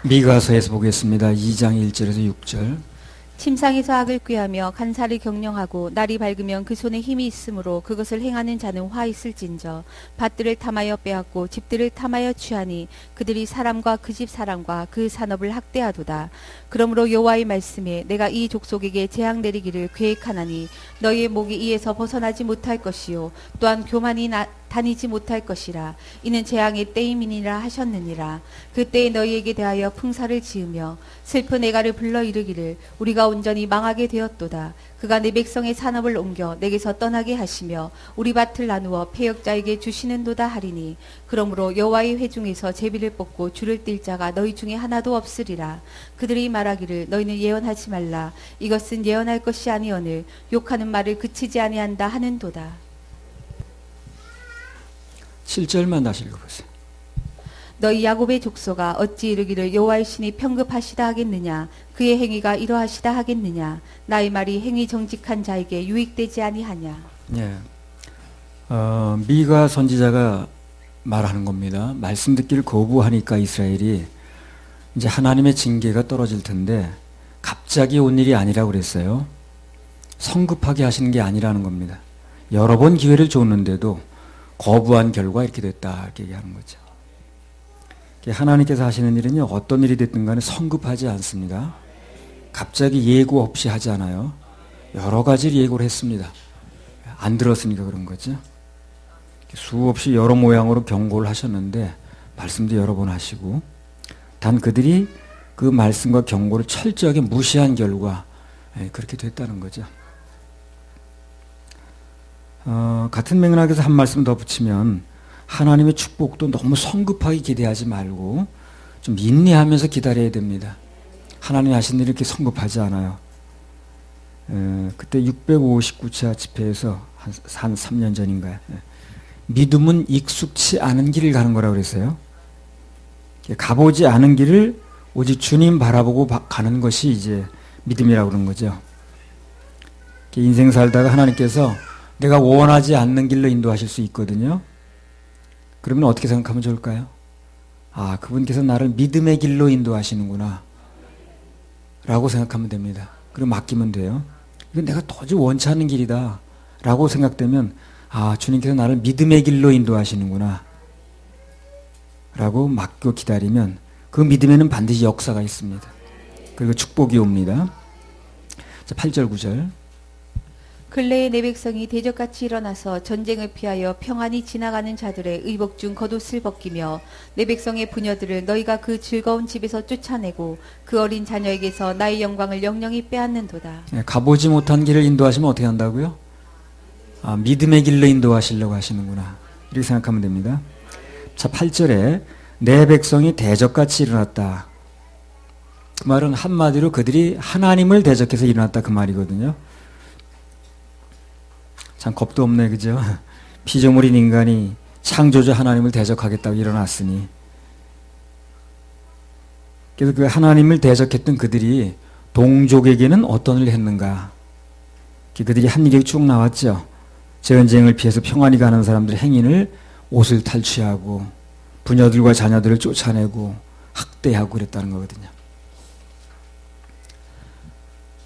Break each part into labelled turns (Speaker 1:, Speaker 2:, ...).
Speaker 1: 미가서에서 보겠습니다. 2장 1절에서 6절.
Speaker 2: 침상에서 악을 꾀하며 간사를 경영하고 날이 밝으면 그 손에 힘이 있으므로 그것을 행하는 자는 화 있을진저. 밭들을 탐하여 빼앗고 집들을 탐하여 취하니 그들이 사람과 그 집 사람과 그 산업을 학대하도다. 그러므로 여호와의 말씀에 내가 이 족속에게 재앙 내리기를 계획하나니 너희의 목이 이에서 벗어나지 못할 것이요 또한 교만이 다니지 못할 것이라. 이는 재앙의 때임이니라 하셨느니라. 그때에 너희에게 대하여 풍사를 지으며 슬픈 애가를 불러 이르기를 우리가 온전히 망하게 되었도다. 그가 내 백성의 산업을 옮겨 내게서 떠나게 하시며 우리 밭을 나누어 패역자에게 주시는도다 하리니 그러므로 여호와의 회중에서 제비를 뽑고 줄을 띨 자가 너희 중에 하나도 없으리라. 그들이 말하기를 너희는 예언하지 말라. 이것은 예언할 것이 아니오늘 욕하는 말을 그치지 아니한다 하는도다.
Speaker 1: 7절만 다시 읽어보세요.
Speaker 2: 너희 야곱의 족속아 어찌 이르기를 여호와의 신이 평급하시다 하겠느냐. 그의 행위가 이러하시다 하겠느냐. 나의 말이 행위 정직한 자에게 유익되지 아니하냐.
Speaker 1: 예. 미가 선지자가 말하는 겁니다. 말씀 듣기를 거부하니까 이스라엘이 이제 하나님의 징계가 떨어질 텐데 갑자기 온 일이 아니라고 그랬어요. 성급하게 하시는 게 아니라는 겁니다. 여러 번 기회를 줬는데도 거부한 결과 이렇게 됐다 이렇게 얘기하는 거죠. 하나님께서 하시는 일은요, 어떤 일이 됐든 간에 성급하지 않습니다. 갑자기 예고 없이 하지 않아요. 여러 가지를 예고를 했습니다. 안 들었으니까 그런 거죠. 수없이 여러 모양으로 경고를 하셨는데 말씀도 여러 번 하시고 단 그들이 그 말씀과 경고를 철저하게 무시한 결과 그렇게 됐다는 거죠. 같은 맥락에서 한 말씀 더 붙이면 하나님의 축복도 너무 성급하게 기대하지 말고 좀 인내하면서 기다려야 됩니다. 하나님이 하신 일이 이렇게 성급하지 않아요. 그때 659차 집회에서 한 3년 전인가요? 믿음은 익숙치 않은 길을 가는 거라고 그랬어요. 가보지 않은 길을 오직 주님 바라보고 가는 것이 이제 믿음이라고 그러는 거죠. 인생 살다가 하나님께서 내가 원하지 않는 길로 인도하실 수 있거든요. 그러면 어떻게 생각하면 좋을까요? 아, 그분께서 나를 믿음의 길로 인도하시는구나 라고 생각하면 됩니다. 그럼 맡기면 돼요. 이건 내가 도저히 원치 않는 길이다 라고 생각되면 아, 주님께서 나를 믿음의 길로 인도하시는구나 라고 맡고 기다리면 그 믿음에는 반드시 역사가 있습니다. 그리고 축복이 옵니다. 자, 8절 9절.
Speaker 2: 근래에 내 백성이 대적같이 일어나서 전쟁을 피하여 평안히 지나가는 자들의 의복 중 겉옷을 벗기며 내 백성의 부녀들을 너희가 그 즐거운 집에서 쫓아내고 그 어린 자녀에게서 나의 영광을 영영히 빼앗는도다.
Speaker 1: 가보지 못한 길을 인도하시면 어떻게 한다고요? 아, 믿음의 길로 인도하시려고 하시는구나 이렇게 생각하면 됩니다. 자, 8절에 내 백성이 대적같이 일어났다. 그 말은 한마디로 그들이 하나님을 대적해서 일어났다 그 말이거든요. 참 겁도 없네, 그죠? 피조물인 인간이 창조주 하나님을 대적하겠다고 일어났으니. 그래서 그 하나님을 대적했던 그들이 동족에게는 어떤 일을 했는가? 그들이 한 일이 쭉 나왔죠. 전쟁을 피해서 평안히 가는 사람들의 행인을 옷을 탈취하고 부녀들과 자녀들을 쫓아내고 학대하고 그랬다는 거거든요.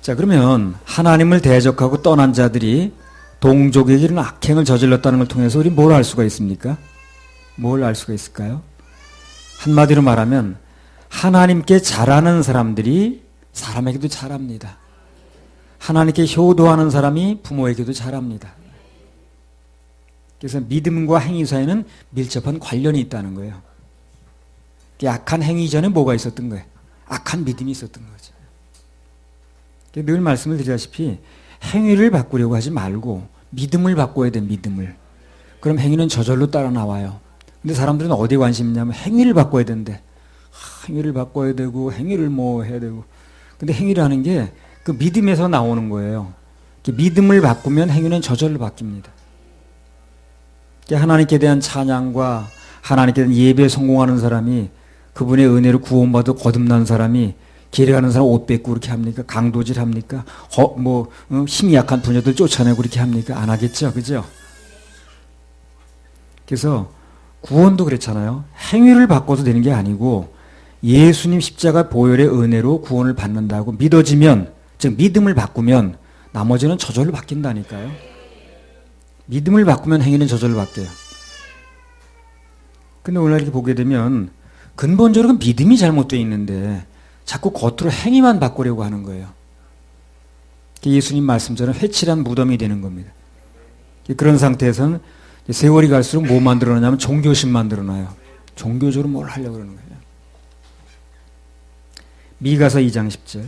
Speaker 1: 자, 그러면 하나님을 대적하고 떠난 자들이 동족에게는 악행을 저질렀다는 걸 통해서 우리 뭘 알 수가 있습니까? 뭘 알 수가 있을까요? 한마디로 말하면 하나님께 잘하는 사람들이 사람에게도 잘합니다. 하나님께 효도하는 사람이 부모에게도 잘합니다. 그래서 믿음과 행위 사이에는 밀접한 관련이 있다는 거예요. 악한 행위 전에 뭐가 있었던 거예요? 악한 믿음이 있었던 거죠. 늘 말씀을 드리다시피 행위를 바꾸려고 하지 말고 믿음을 바꿔야 돼, 믿음을. 그럼 행위는 저절로 따라 나와요. 근데 사람들은 어디에 관심이 있냐면 행위를 바꿔야 된대. 행위를 바꿔야 되고 행위를 뭐 해야 되고. 근데 행위라는 게 그 믿음에서 나오는 거예요. 믿음을 바꾸면 행위는 저절로 바뀝니다. 하나님께 대한 찬양과 하나님께 대한 예배에 성공하는 사람이 그분의 은혜로 구원받아 거듭난 사람이 길에 가는 사람 옷 뺏고 그렇게 합니까? 강도질 합니까? 힘이 약한 부녀들 쫓아내고 그렇게 합니까? 안 하겠죠, 그죠? 그래서 구원도 그렇잖아요. 행위를 바꿔서 되는 게 아니고 예수님 십자가 보혈의 은혜로 구원을 받는다고 믿어지면, 즉 믿음을 바꾸면 나머지는 저절로 바뀐다니까요. 믿음을 바꾸면 행위는 저절로 바뀌어요. 근데 오늘 이렇게 보게 되면 근본적으로 믿음이 잘못되어 있는데 자꾸 겉으로 행위만 바꾸려고 하는 거예요. 예수님 말씀처럼 회칠한 무덤이 되는 겁니다. 그런 상태에서는 세월이 갈수록 뭐 만들어내냐면 종교심 만들어놔요. 종교적으로 뭘 하려고 그러는 거예요. 미가서 2장 10절.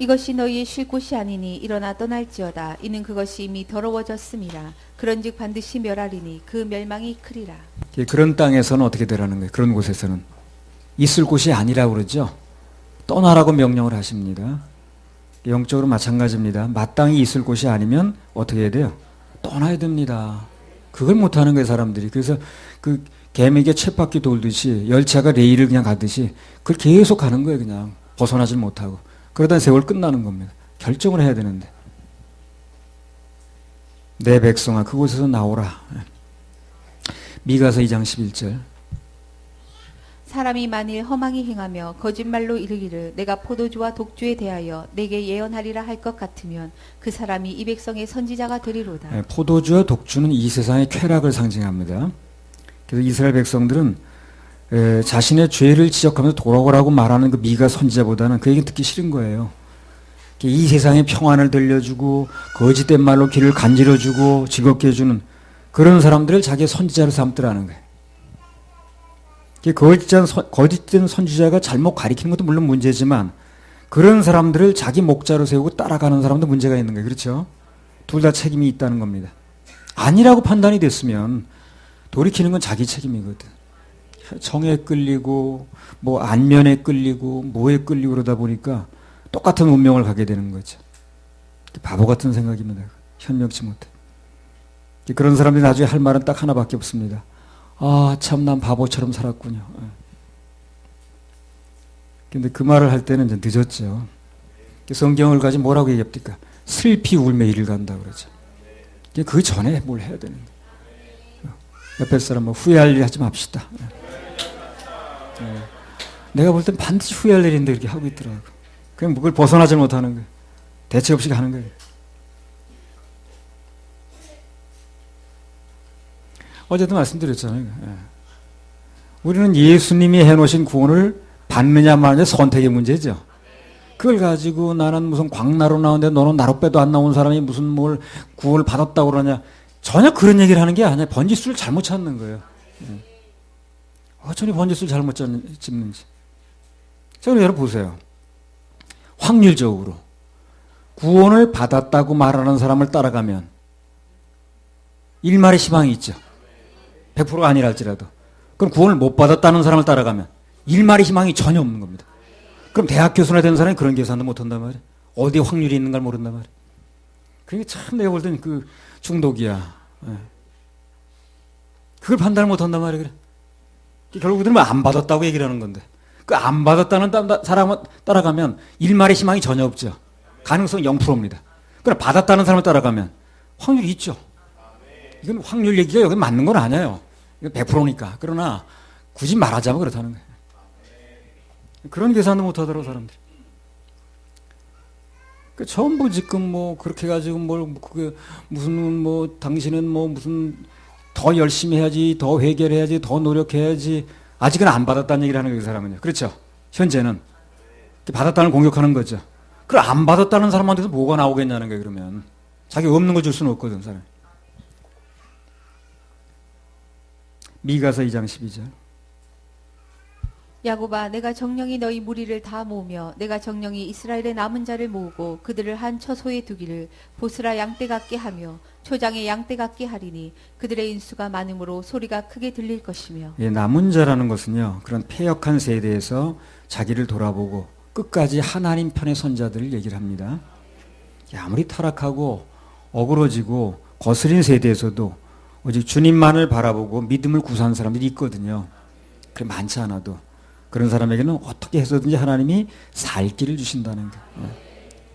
Speaker 2: 이것이 너희의 쉴 곳이 아니니 일어나 떠날지어다. 이는 그것이 이미 더러워졌음이라. 그런즉 반드시 멸하리니 그 멸망이 크리라.
Speaker 1: 그런 땅에서는 어떻게 되라는 거예요? 그런 곳에서는 있을 곳이 아니라고 그러죠. 떠나라고 명령을 하십니다. 영적으로 마찬가지입니다. 마땅히 있을 곳이 아니면 어떻게 해야 돼요? 떠나야 됩니다. 그걸 못하는 거예요, 사람들이. 그래서 그 개미에게 쳇바퀴 돌듯이 열차가 레일을 그냥 가듯이 그걸 계속 가는 거예요, 그냥. 벗어나질 못하고. 그러다 세월 끝나는 겁니다. 결정을 해야 되는데. 내 백성아 그곳에서 나오라. 미가서 2장 11절.
Speaker 2: 사람이 만일 허망히 행하며 거짓말로 이르기를 내가 포도주와 독주에 대하여 내게 예언하리라 할 것 같으면 그 사람이 이 백성의 선지자가 되리로다.
Speaker 1: 포도주와 독주는 이 세상의 쾌락을 상징합니다. 그래서 이스라엘 백성들은 자신의 죄를 지적하면서 돌아오라고 말하는 그 미가 선지자보다는 그 얘기 듣기 싫은 거예요. 이 세상의 평안을 들려주고 거짓된 말로 귀를 간지러주고 즐겁게 해주는 그런 사람들을 자기의 선지자로 삼더라는 거예요. 거짓된 선지자가 잘못 가리키는 것도 물론 문제지만 그런 사람들을 자기 목자로 세우고 따라가는 사람도 문제가 있는 거예요. 그렇죠? 둘 다 책임이 있다는 겁니다. 아니라고 판단이 됐으면 돌이키는 건 자기 책임이거든. 정에 끌리고 뭐 안면에 끌리고 뭐에 끌리고 그러다 보니까 똑같은 운명을 가게 되는 거죠. 바보 같은 생각입니다. 현명치 못해. 그런 사람들이 나중에 할 말은 딱 하나밖에 없습니다. 아, 참 난 바보처럼 살았군요. 근데 그 말을 할 때는 이제 늦었죠. 성경을 가지고 뭐라고 얘기합니까? 슬피 울며 이를 간다 그러죠. 그 전에 뭘 해야 되는데. 옆에 사람 뭐 후회할 일 하지 맙시다. 내가 볼 땐 반드시 후회할 일인데 이렇게 하고 있더라고. 그냥 그걸 벗어나지 못하는 거예요. 대책 없이 가는 거예요. 어제도 말씀드렸잖아요. 우리는 예수님이 해놓으신 구원을 받느냐 마느냐 선택의 문제죠. 그걸 가지고 나는 무슨 광나루 나오는데 너는 나루 빼도 안 나온 사람이 무슨 뭘 구원을 받았다고 그러냐. 전혀 그런 얘기를 하는 게 아니야. 번지수를 잘못 찾는 거예요. 어쩌니 번지수를 잘못 짚는지. 자, 여러분 보세요. 확률적으로 구원을 받았다고 말하는 사람을 따라가면 일말의 희망이 있죠. 100%가 아니라 할지라도. 그럼 구원을 못 받았다는 사람을 따라가면 일말의 희망이 전혀 없는 겁니다. 그럼 대학 교수나 된 사람이 그런 계산도 못한단 말이에요. 어디에 확률이 있는가 모른단 말이에요. 그게 참 내가 볼 때는 그 중독이야. 그걸 판단을 못한단 말이에요. 그래. 결국 그들은 안 받았다고 얘기를 하는 건데 그 안 받았다는 사람을 따라가면 일말의 희망이 전혀 없죠. 가능성 0%입니다. 그러나 받았다는 사람을 따라가면 확률이 있죠. 이건 확률 얘기가 여기 맞는 건 아니에요. 이건 100%니까. 그러나 굳이 말하자면 그렇다는 거예요. 그런 계산도 못하더라고 사람들이. 그 전부 지금 뭐 그렇게 가지고 뭘 그게 무슨 뭐 당신은 뭐 무슨 더 열심히 해야지, 더 회개해야지, 더 노력해야지. 아직은 안 받았다는 얘기를 하는 거예요, 그 사람은요. 그렇죠? 현재는 받았다는 공격하는 거죠. 그럼 안 받았다는 사람한테서 뭐가 나오겠냐는 거예요. 그러면 자기 없는 걸 줄 수는 없거든, 사람. 미가서 2장 12절.
Speaker 2: 야곱아, 내가 정령이 너희 무리를 다 모으며 내가 정령이 이스라엘의 남은 자를 모으고 그들을 한 처소에 두기를 보스라 양떼 같게 하며 초장에 양떼 같게 하리니 그들의 인수가 많으므로 소리가 크게 들릴 것이며.
Speaker 1: 예, 남은 자라는 것은요, 그런 패역한 세대에서 자기를 돌아보고 끝까지 하나님 편의 선자들을 얘기를 합니다. 아무리 타락하고 어그러지고 거스린 세대에서도 오직 주님만을 바라보고 믿음을 구사한 사람들이 있거든요. 그래 많지 않아도 그런 사람에게는 어떻게 해서든지 하나님이 살 길을 주신다는 거예요.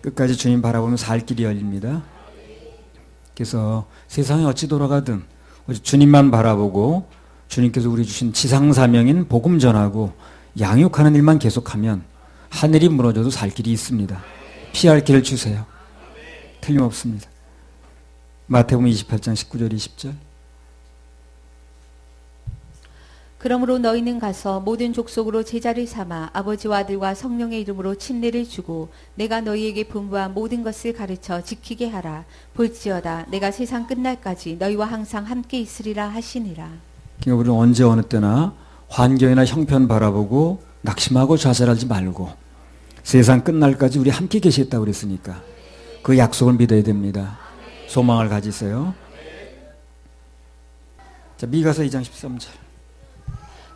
Speaker 1: 끝까지 주님 바라보면 살 길이 열립니다. 그래서 세상이 어찌 돌아가든 오직 주님만 바라보고 주님께서 우리 주신 지상사명인 복음 전하고 양육하는 일만 계속하면 하늘이 무너져도 살 길이 있습니다. 피할 길을 주세요. 틀림없습니다. 마태복음 28장 19절 20절.
Speaker 2: 그러므로 너희는 가서 모든 족속으로 제자를 삼아 아버지와 아들과 성령의 이름으로 침례를 주고 내가 너희에게 분부한 모든 것을 가르쳐 지키게 하라. 볼지어다 내가 세상 끝날까지 너희와 항상 함께 있으리라 하시니라.
Speaker 1: 그러니까 우리는 언제 어느 때나 환경이나 형편 바라보고 낙심하고 좌절하지 말고 세상 끝날까지 우리 함께 계시겠다고 그랬으니까 그 약속을 믿어야 됩니다. 소망을 가지세요. 자, 미가서 2장 13절.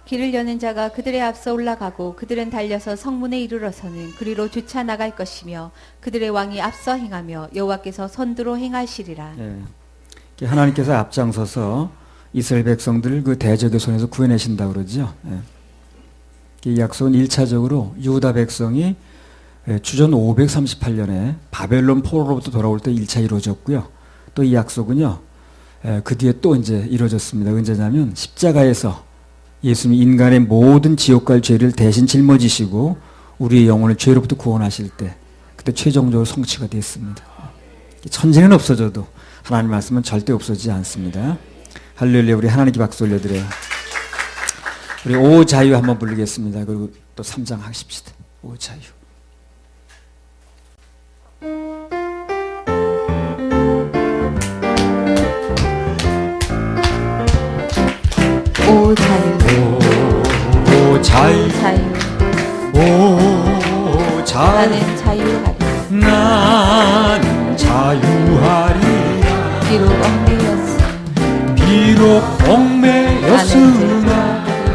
Speaker 2: 길을 여는 자가 그들의 앞서 올라가고 그들은 달려서 성문에 이르러서는 그리로 쫓아 나갈 것이며 그들의 왕이 앞서 행하며 여호와께서 선두로 행하시리라.
Speaker 1: 예. 하나님께서 앞장서서 이스라엘 백성들을 그 대적의 손에서 구해내신다고 그러죠. 예. 이 약속은 1차적으로 유다 백성이 주전 538년에 바벨론 포로로부터 돌아올 때 1차 이루어졌고요. 또 이 약속은요, 그 뒤에 또 이제 이루어졌습니다. 언제냐면 십자가에서 예수님이 인간의 모든 지옥과 죄를 대신 짊어지시고 우리의 영혼을 죄로부터 구원하실 때 그때 최종적으로 성취가 됐습니다. 천지는 없어져도 하나님 말씀은 절대 없어지지 않습니다. 할렐루야. 우리 하나님께 박수 올려드려요. 우리 오 자유 한번 부르겠습니다. 그리고 또 3장 하십시다. 오 자유.
Speaker 2: 오 자유
Speaker 1: 오 자유
Speaker 2: 자유
Speaker 1: 오 자유
Speaker 2: 나는 자유하리.
Speaker 1: 나는 자유하리라.
Speaker 2: 비록 얽매였으나
Speaker 1: 비록 얽매였으나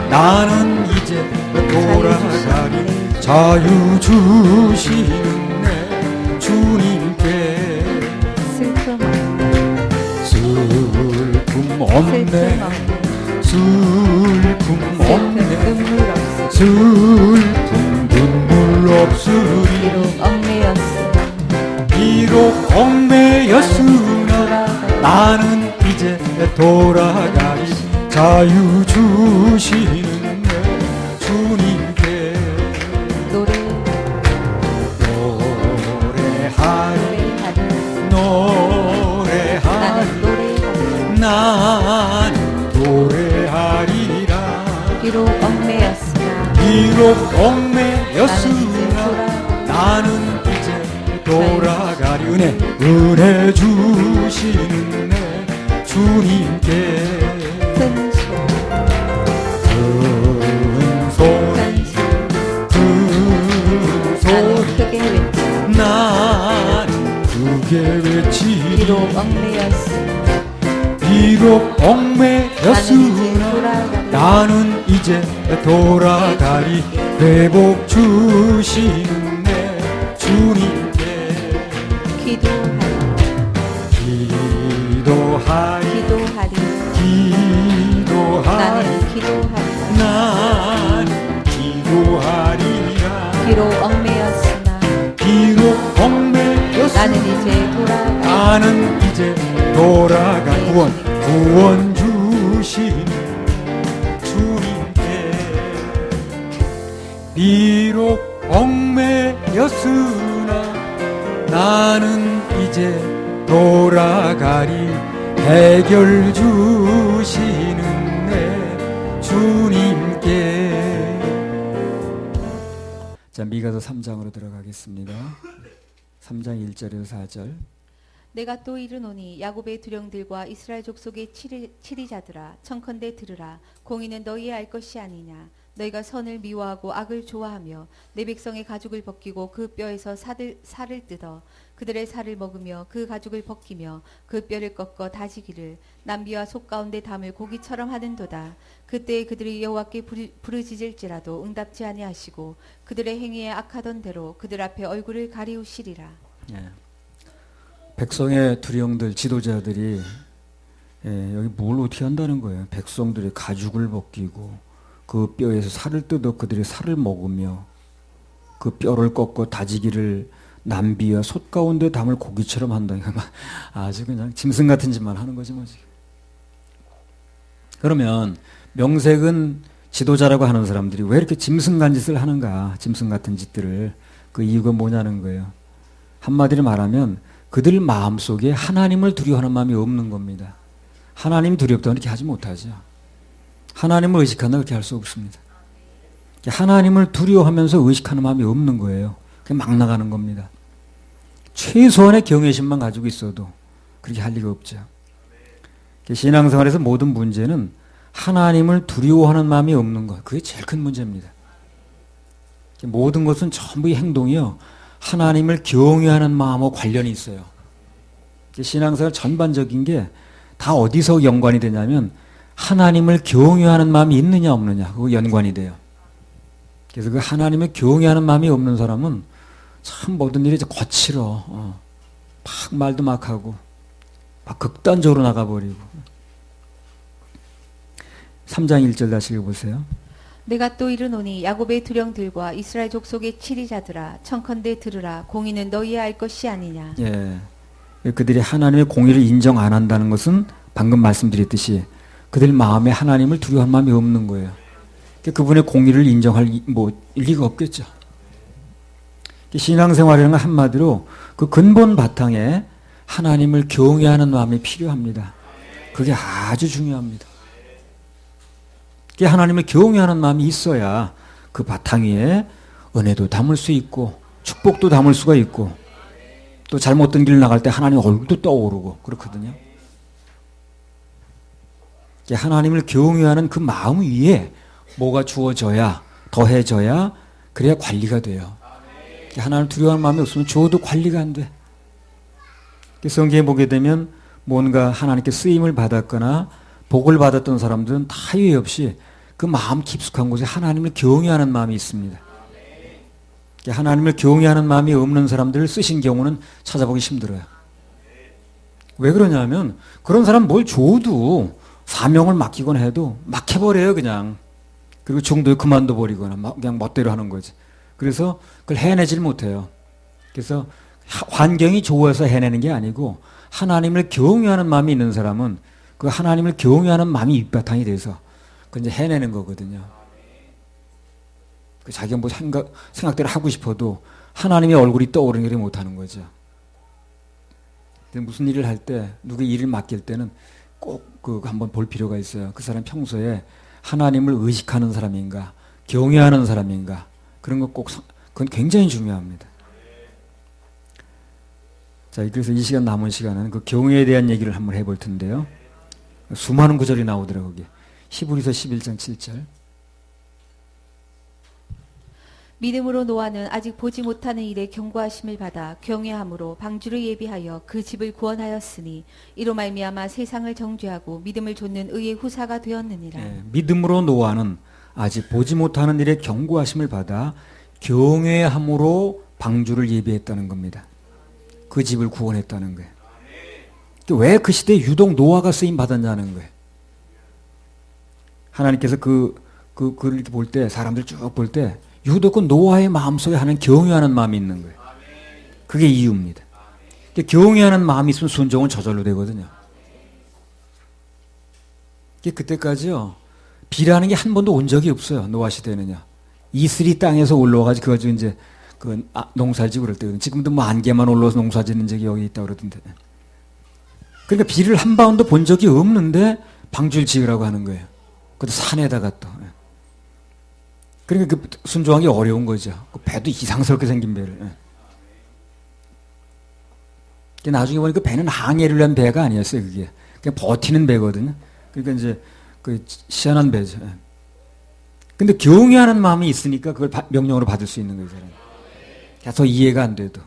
Speaker 1: 나는 이제 돌아가리. 자유 주시는 내 주님께
Speaker 2: 슬픔
Speaker 1: 슬픔 없네. 슬픔 없네.
Speaker 2: 눈물 없으리.
Speaker 1: 슬픔 눈물 없으리.
Speaker 2: 비록 얽매였으나
Speaker 1: 비록 얽매였으나 나는 이제 돌아가리. 자유 주시는 내 주님께 노래하리. 노래하리. 나는 노래하리라.
Speaker 2: 비록 얽매였으나
Speaker 1: 비록 얽매였으나 나는 이제 돌아가리. 은혜 주시는 내 주님께 큰 소리 나는 크게 외치리.
Speaker 2: 비록 얽매였으나
Speaker 1: 비록 얽매였으나 나는 이제 돌아가리. 회복 주시는 내 주님께 기도하리.
Speaker 2: 나는 기도하리.
Speaker 1: 나는 기도하리라.
Speaker 2: 비록 얽매였으나
Speaker 1: 비록 얽매였으나
Speaker 2: 나는 이제 돌아가리.
Speaker 1: 나는 이제 돌아가. 구원 주시는 주님께 비록 얽매였으나 나는 이제 돌아가리. 해결 주시는 내 주님께. 자, 미가서 3장으로 들어가겠습니다. 3장 1절에서 4절.
Speaker 2: 내가 또 이르노니 야곱의 두령들과 이스라엘 족속의 치리자들아 청컨대 들으라. 공의는 너희의 알 것이 아니냐. 너희가 선을 미워하고 악을 좋아하며 내 백성의 가죽을 벗기고 그 뼈에서 살을 뜯어 그들의 살을 먹으며 그 가죽을 벗기며 그 뼈를 꺾어 다지기를 남비와 속 가운데 담을 고기처럼 하는도다. 그때에 그들이 여호와께 부르짖을지라도 응답지 아니하시고 그들의 행위에 악하던 대로 그들 앞에 얼굴을 가리우시리라.
Speaker 1: 예. 백성의 두령들 지도자들이 여기 뭘 어떻게 한다는 거예요. 백성들의 가죽을 벗기고 그 뼈에서 살을 뜯어 그들의 살을 먹으며 그 뼈를 꺾어 다지기를 남비와 솥 가운데 담을 고기처럼 한다니까. 아주 그냥 짐승 같은 짓만 하는 거지 뭐 지금. 그러면 명색은 지도자라고 하는 사람들이 왜 이렇게 짐승간 짓을 하는가, 짐승 같은 짓들을. 그 이유가 뭐냐는 거예요. 한마디로 말하면 그들 마음속에 하나님을 두려워하는 마음이 없는 겁니다. 하나님 두렵다면 이렇게 하지 못하죠. 하나님을 의식한다 그렇게 할 수 없습니다. 하나님을 두려워하면서 의식하는 마음이 없는 거예요. 그냥 막 나가는 겁니다. 최소한의 경외심만 가지고 있어도 그렇게 할 리가 없죠. 신앙생활에서 모든 문제는 하나님을 두려워하는 마음이 없는 것, 그게 제일 큰 문제입니다. 모든 것은 전부 이 행동이요, 하나님을 경외하는 마음하고 관련이 있어요. 신앙생활 전반적인 게 다 어디서 연관이 되냐면 하나님을 경외하는 마음이 있느냐 없느냐, 그거 연관이 돼요. 그래서 그 하나님을 경외하는 마음이 없는 사람은 참 모든 일이 거칠어. 막 말도 막 하고 막 극단적으로 나가버리고. 3장 1절 다시 읽어보세요.
Speaker 2: 내가 또 이르노니 야곱의 두령들과 이스라엘 족속의 치리자들아, 청컨대 들으라. 공의는 너희의 알 것이 아니냐.
Speaker 1: 예. 그들이 하나님의 공의를 인정 안 한다는 것은 방금 말씀드렸듯이 그들 마음에 하나님을 두려워할 마음이 없는 거예요. 그분의 공의를 인정할 리가 없겠죠. 신앙생활이라는 건 한마디로 그 근본 바탕에 하나님을 경외하는 마음이 필요합니다. 그게 아주 중요합니다. 하나님을 경외하는 마음이 있어야 그 바탕 위에 은혜도 담을 수 있고 축복도 담을 수가 있고 또 잘못된 길 나갈 때 하나님 얼굴도 떠오르고 그렇거든요. 하나님을 경외하는 그 마음 위에 뭐가 주어져야, 더해져야, 그래야 관리가 돼요. 하나님을 두려워하는 마음이 없으면 주어도 관리가 안 돼. 성경에 보게 되면 뭔가 하나님께 쓰임을 받았거나 복을 받았던 사람들은 다 예외 없이 그 마음 깊숙한 곳에 하나님을 경외하는 마음이 있습니다. 하나님을 경외하는 마음이 없는 사람들을 쓰신 경우는 찾아보기 힘들어요. 왜 그러냐면 그런 사람 뭘 줘도 사명을 맡기곤 해도 막 해버려요 그냥. 그리고 중도에 그만둬 버리거나 그냥 멋대로 하는 거지. 그래서 그걸 해내질 못해요. 그래서 환경이 좋아서 해내는 게 아니고 하나님을 경외하는 마음이 있는 사람은 그 하나님을 경외하는 마음이 밑바탕이 돼서 그 이제 해내는 거거든요. 그 자기가 뭐 생각대로 하고 싶어도 하나님의 얼굴이 떠오르는 게 못하는 거죠. 무슨 일을 할 때, 누구 일을 맡길 때는 꼭 한번 볼 필요가 있어요. 그 사람 평소에 하나님을 의식하는 사람인가, 경외하는 사람인가, 그런 거 꼭, 그건 굉장히 중요합니다. 자, 그래서 이 시간 남은 시간은 그 경외에 대한 얘기를 한번 해볼 텐데요. 수많은 구절이 나오더라고요, 거기. 히브리서 11장 7절.
Speaker 2: 믿음으로 노아는 아직 보지 못하는 일에 경고하심을 받아 경외함으로 방주를 예비하여 그 집을 구원하였으니 이로 말미암아 세상을 정죄하고 믿음을 좇는 의의 후사가 되었느니라.
Speaker 1: 믿음으로 노아는 아직 보지 못하는 일에 경고하심을 받아 경외함으로 방주를 예비했다는 겁니다. 그 집을 구원했다는 거예요. 왜 그 시대에 유독 노아가 쓰임 받았냐는 거예요. 하나님께서 그걸 이렇게 볼 때, 사람들 쭉 볼 때 유독 그 노아의 마음속에 하는 경외하는 마음이 있는 거예요. 그게 이유입니다. 경외하는 마음이 있으면 순종은 저절로 되거든요. 그때까지요, 비라는 게 한 번도 온 적이 없어요. 노아 시대는요. 이슬이 땅에서 올라와가지고 그거 이제 농사지고 그럴 때거든요. 지금도 뭐 안개만 올라와서 농사 짓는 적이 여기 있다 그러던데. 그러니까 비를 한 바운드 본 적이 없는데 방주를 지으라고 하는 거예요. 그것도 산에다가 또. 그러니까 그 순종하기 어려운 거죠. 그 배도 이상스럽게 생긴 배를. 나중에 보니까 그 배는 항해를 위한 배가 아니었어요. 그게 그냥 버티는 배거든요. 그러니까 이제 그 희한한 배죠. 근데 경외하는 마음이 있으니까 그걸 명령으로 받을 수 있는 거예요. 계속 이해가 안 돼도.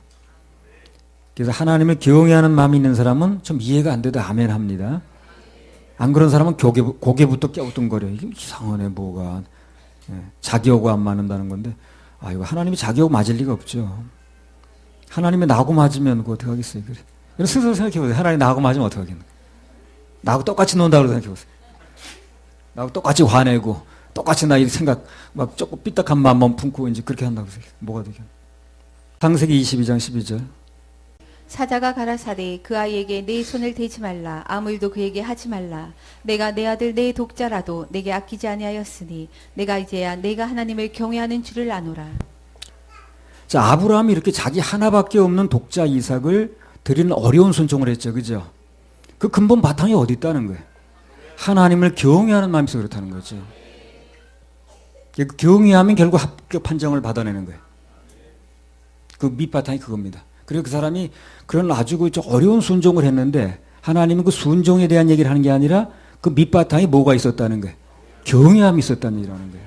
Speaker 1: 그래서 하나님을 경외하는 마음이 있는 사람은 좀 이해가 안 돼도 아멘 합니다. 안 그런 사람은 고개부터 갸우뚱거려요. 이게 이상하네 뭐가. 자기하고 안 맞는다는 건데, 이거 하나님이 자기하고 맞을 리가 없죠. 하나님이 나하고 맞으면 그거 어떻게 하겠어요? 그래. 스스로 생각해보세요. 하나님 나하고 맞으면 어떻게 하겠나? 나하고 똑같이 논다고 생각해보세요. 나하고 똑같이 화내고, 똑같이 나 이 생각, 막 조금 삐딱한 마음만 품고 이제 그렇게 한다고 생각해요. 뭐가 되겠나? 창세기 22장 12절.
Speaker 2: 사자가 가라사대 그 아이에게 내 손을 대지 말라 아무 일도 그에게 하지 말라 내가 내 아들 내 독자라도 내게 아끼지 아니하였으니 내가 이제야 내가 하나님을 경외하는 줄을 아노라.
Speaker 1: 자, 아브라함이 이렇게 자기 하나밖에 없는 독자 이삭을 드리는 어려운 순종을 했죠. 그죠? 그 근본 바탕이 어디 있다는 거예요? 하나님을 경외하는 마음이 있어 그렇다는 거죠. 그 경외하면 결국 합격 판정을 받아내는 거예요. 그 밑바탕이 그겁니다. 그리고 그 사람이 그런 아주 그 어려운 순종을 했는데 하나님은 그 순종에 대한 얘기를 하는 게 아니라 그 밑바탕이 뭐가 있었다는 거예요. 경외함이 있었다는 얘기라는 거예요.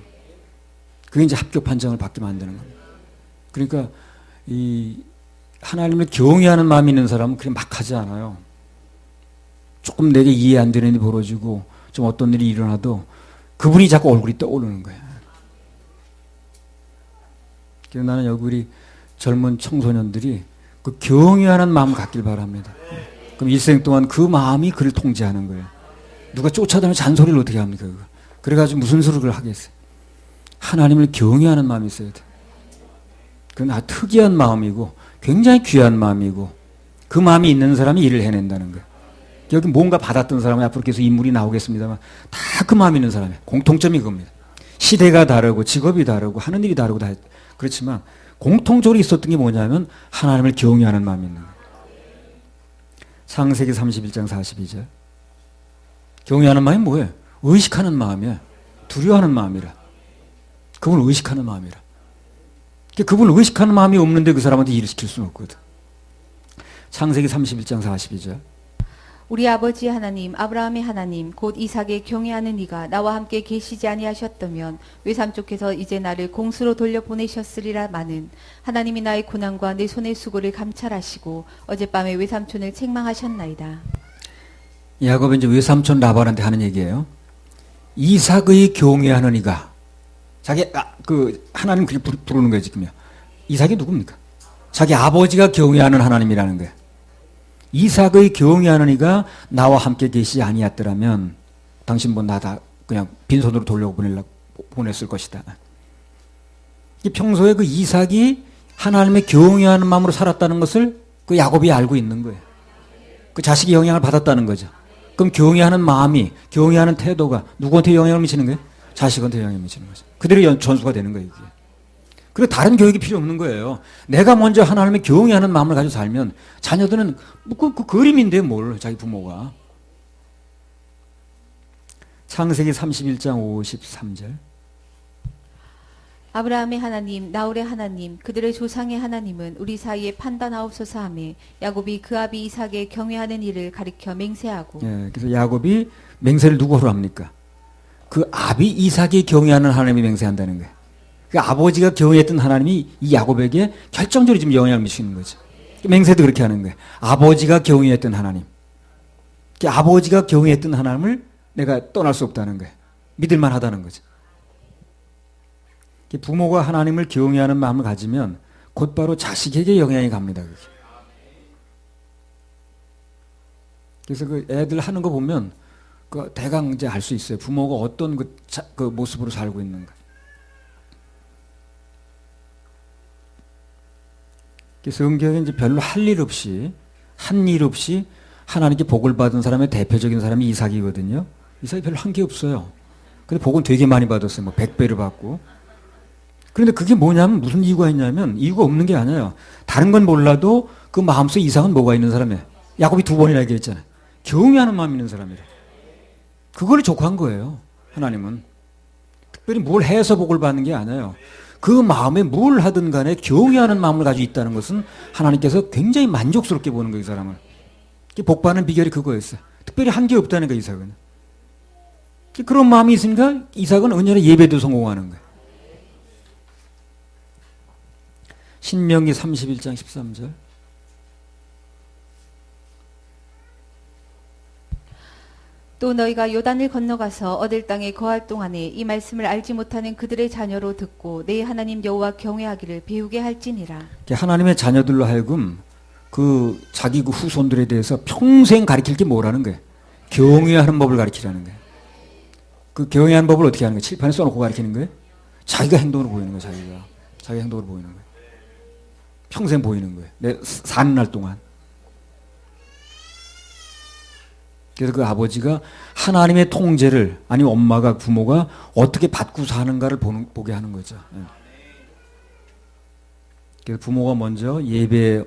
Speaker 1: 그게 이제 합격 판정을 받게 만드는 겁니다. 그러니까 이 하나님을 경외하는 마음이 있는 사람은 그렇게 막 하지 않아요. 조금 내게 이해 안 되는 일이 벌어지고 좀 어떤 일이 일어나도 그분이 자꾸 얼굴이 떠오르는 거예요. 그래서 나는 여기 우리 젊은 청소년들이 그 경외하는 마음을 갖길 바랍니다. 그럼 일생 동안 그 마음이 그를 통제하는 거예요. 누가 쫓아다니면 잔소리를 어떻게 합니까? 그거. 그래가지고 무슨 소리를 그걸 하겠어요. 하나님을 경외하는 마음이 있어야 돼요. 그건 아주 특이한 마음이고 굉장히 귀한 마음이고 그 마음이 있는 사람이 일을 해낸다는 거예요. 여기 뭔가 받았던 사람은 앞으로 계속 인물이 나오겠습니다만 다 그 마음이 있는 사람이에요. 공통점이 그겁니다. 시대가 다르고 직업이 다르고 하는 일이 다르고 다 그렇지만 공통적으로 있었던 게 뭐냐면 하나님을 경외하는 마음이 있는 거예요. 창세기 31장 42절. 경외하는 마음이 뭐예요? 의식하는 마음이에요. 두려워하는 마음이라. 그분을 의식하는 마음이라. 그분을 의식하는 마음이 없는데 그 사람한테 일을 시킬 수는 없거든. 창세기 31장 42절.
Speaker 2: 우리 아버지 하나님 아브라함의 하나님 곧 이삭의 경외하는 이가 나와 함께 계시지 아니하셨다면 외삼촌께서 이제 나를 공수로 돌려보내셨으리라 마는 하나님이 나의 고난과 내 손의 수고를 감찰하시고 어젯밤에 외삼촌을 책망하셨나이다.
Speaker 1: 야곱은 이제 외삼촌 라반한테 하는 얘기예요. 이삭의 경외하는 이가 자기 하나님 그렇게 부르는 거예요 지금요. 이삭이 누굽니까? 자기 아버지가 경외하는 하나님이라는 거예요. 이삭의 경외하는 이가 나와 함께 계시지 아니었더라면 당신 뭐 나 다 그냥 빈손으로 보냈을 것이다. 평소에 그 이삭이 하나님의 경외하는 마음으로 살았다는 것을 그 야곱이 알고 있는 거예요. 그 자식이 영향을 받았다는 거죠. 그럼 경외하는 마음이, 경외하는 태도가 누구한테 영향을 미치는 거예요? 자식한테 영향을 미치는 거죠. 그대로 전수가 되는 거예요. 그게. 그리고 다른 교육이 필요 없는 거예요. 내가 먼저 하나님의 경외하는 마음을 가지고 살면 자녀들은 그 그림인데 뭘 자기 부모가. 창세기 31장 53절.
Speaker 2: 아브라함의 하나님 나홀의 하나님 그들의 조상의 하나님은 우리 사이에 판단하옵소서 하며 야곱이 그 아비 이삭의 경외하는 일을 가리켜 맹세하고.
Speaker 1: 예, 그래서 야곱이 맹세를 누구로 합니까? 그 아비 이삭이 경외하는 하나님이 맹세한다는 거예요. 그 아버지가 경외했던 하나님이 이 야곱에게 결정적으로 지금 영향을 미치는 거죠. 맹세도 그렇게 하는 거예요. 아버지가 경외했던 하나님. 아버지가 경외했던 하나님을 내가 떠날 수 없다는 거예요. 믿을만 하다는 거죠. 부모가 하나님을 경외하는 마음을 가지면 곧바로 자식에게 영향이 갑니다. 그게. 그래서 그 애들 하는 거 보면 그 대강 이제 알 수 있어요. 부모가 어떤 그 모습으로 살고 있는가. 그래서 성경에 이제 별로 할 일 없이, 한 일 없이 하나님께 복을 받은 사람의 대표적인 사람이 이삭이거든요. 이삭이 별로 한 게 없어요. 근데 복은 되게 많이 받았어요. 뭐 100배를 받고. 그런데 그게 뭐냐면 무슨 이유가 있냐면 이유가 없는 게 아니에요. 다른 건 몰라도 그 마음속에 이삭은 뭐가 있는 사람이에요. 야곱이 2번이나 얘기했잖아요. 경외하는 마음이 있는 사람이래. 그걸 족한 거예요. 하나님은. 특별히 뭘 해서 복을 받는 게 아니에요. 그 마음에 뭘 하든 간에 경외하는 마음을 가지고 있다는 것은 하나님께서 굉장히 만족스럽게 보는 거예요. 이 사람을. 복 받는 비결이 그거였어요. 특별히 한 게 없다는 거예요. 이삭은. 그런 마음이 있으니까 이삭은 은연히 예배도 성공하는 거예요. 신명기 31장 13절.
Speaker 2: 또 너희가 요단을 건너가서 얻을 땅에 거할 동안에 이 말씀을 알지 못하는 그들의 자녀로 듣고 내 하나님 여호와 경외하기를 배우게 할지니라.
Speaker 1: 하나님의 자녀들로 하여금 그 자기 그 후손들에 대해서 평생 가르칠 게 뭐라는 거예요? 경외하는 법을 가르치라는 거예요. 그 경외하는 법을 어떻게 하는 거예요? 칠판에 써놓고 가르치는 거예요? 자기가 행동으로 보이는 거예요. 자기 행동으로 보이는 거예요. 평생 보이는 거예요. 내 사는 날 동안. 그래서 그 아버지가 하나님의 통제를, 아니면 엄마가, 부모가 어떻게 받고 사는가를 보게 하는 거죠. 예. 그래서 부모가 먼저 예배에,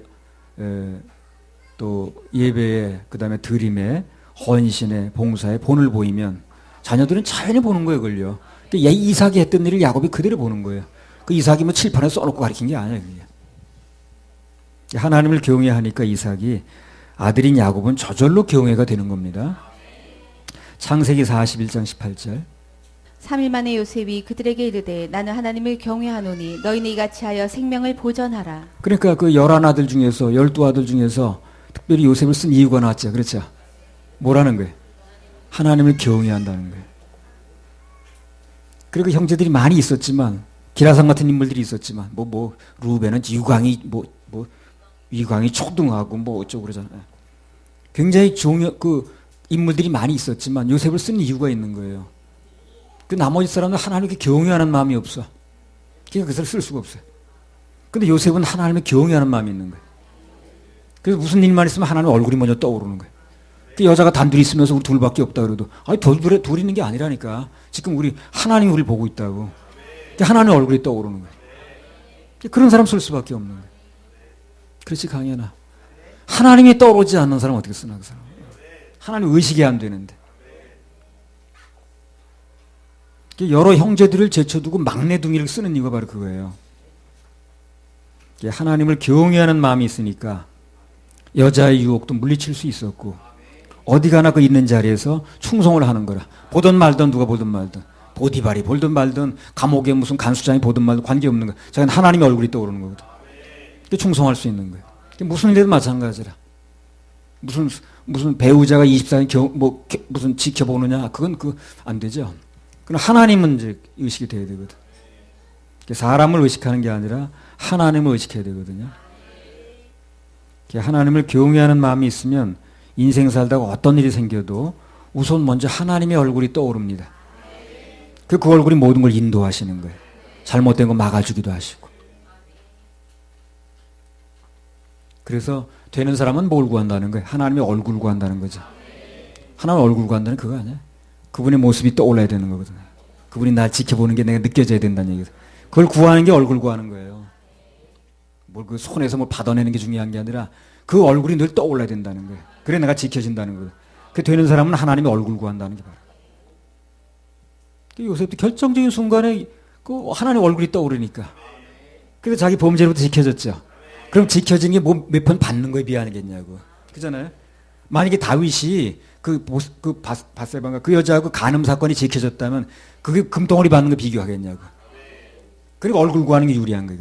Speaker 1: 그 다음에 드림에, 헌신에, 봉사에 본을 보이면 자녀들은 자연히 보는 거예요, 그걸요. 그러니까 이삭이 했던 일을 야곱이 그대로 보는 거예요. 그 이삭이 뭐 칠판에 써놓고 가르친 게 아니에요, 그게. 하나님을 경외하니까 이삭이, 아들인 야곱은 저절로 경외가 되는 겁니다. 창세기 41장 18절.
Speaker 2: 3일 만에 요셉이 그들에게 이르되 나는 하나님을 경외하노니 너희는 이같이 하여 생명을 보전하라.
Speaker 1: 그러니까 그 11아들 중에서, 12아들 중에서 특별히 요셉을 쓴 이유가 나왔죠. 그렇죠? 뭐라는 거예요? 하나님을 경외한다는 거예요. 그리고 형제들이 많이 있었지만, 기라상 같은 인물들이 있었지만, 루벤은 위광이 초등하고 어쩌고 그러잖아요. 굉장히 인물들이 많이 있었지만 요셉을 쓴 이유가 있는 거예요. 그 나머지 사람은 하나님께 경외하는 마음이 없어. 그러니까 그것을 쓸 수가 없어요. 근데 요셉은 하나님을 경외하는 마음이 있는 거예요. 그래서 무슨 일만 있으면 하나님 얼굴이 먼저 떠오르는 거예요. 그 여자가 단둘이 있으면서 우리 둘밖에 없다 그래도, 아니, 둘이 있는 게 아니라니까. 지금 하나님이 우리를 보고 있다고. 하나님 얼굴이 떠오르는 거예요. 그런 사람 쓸 수밖에 없는 거예요. 그렇지, 강연아. 하나님이 떠오르지 않는 사람 어떻게 쓰나, 그 사람. 하나님 의식이 안 되는데. 여러 형제들을 제쳐두고 막내둥이를 쓰는 이유가 바로 그거예요. 하나님을 경외하는 마음이 있으니까 여자의 유혹도 물리칠 수 있었고, 어디 가나 그 있는 자리에서 충성을 하는 거라. 보든 말든, 누가 보든 말든, 보디발이 보든 말든, 감옥에 무슨 간수장이 보든 말든 관계없는 거야. 자기는 하나님의 얼굴이 떠오르는 거거든. 충성할 수 있는 거예요. 무슨 일에도 마찬가지라. 무슨 배우자가 24년 무슨 지켜보느냐, 그건 안 되죠. 그럼 하나님은 이제 의식이 돼야 되거든. 사람을 의식하는 게 아니라 하나님을 의식해야 되거든요. 하나님을 경외하는 마음이 있으면 인생 살다가 어떤 일이 생겨도 우선 먼저 하나님의 얼굴이 떠오릅니다. 그 얼굴이 모든 걸 인도하시는 거예요. 잘못된 거 막아주기도 하시고. 그래서 되는 사람은 뭘 구한다는 거예요? 하나님의 얼굴 구한다는 거죠. 하나님의 얼굴 구한다는 그거 아니야? 그분의 모습이 떠올라야 되는 거거든요. 그분이 날 지켜보는 게 내가 느껴져야 된다는 얘기죠. 그걸 구하는 게 얼굴 구하는 거예요. 그 손에서 받아내는 게 중요한 게 아니라 그 얼굴이 늘 떠올라야 된다는 거예요. 그래 내가 지켜진다는 거예요. 그 되는 사람은 하나님의 얼굴 구한다는 게 바로. 요셉도 결정적인 순간에 하나님의 얼굴이 떠오르니까. 그래서 자기 범죄로부터 지켜졌죠. 그럼 지켜진 게 몇 번 받는 거에 비하겠냐고. 그잖아요? 만약에 다윗이 바세바가 그 여자하고 간음 사건이 지켜졌다면 그게 금덩어리 받는 거 비교하겠냐고. 그러니까 얼굴 구하는 게 유리한 거예요,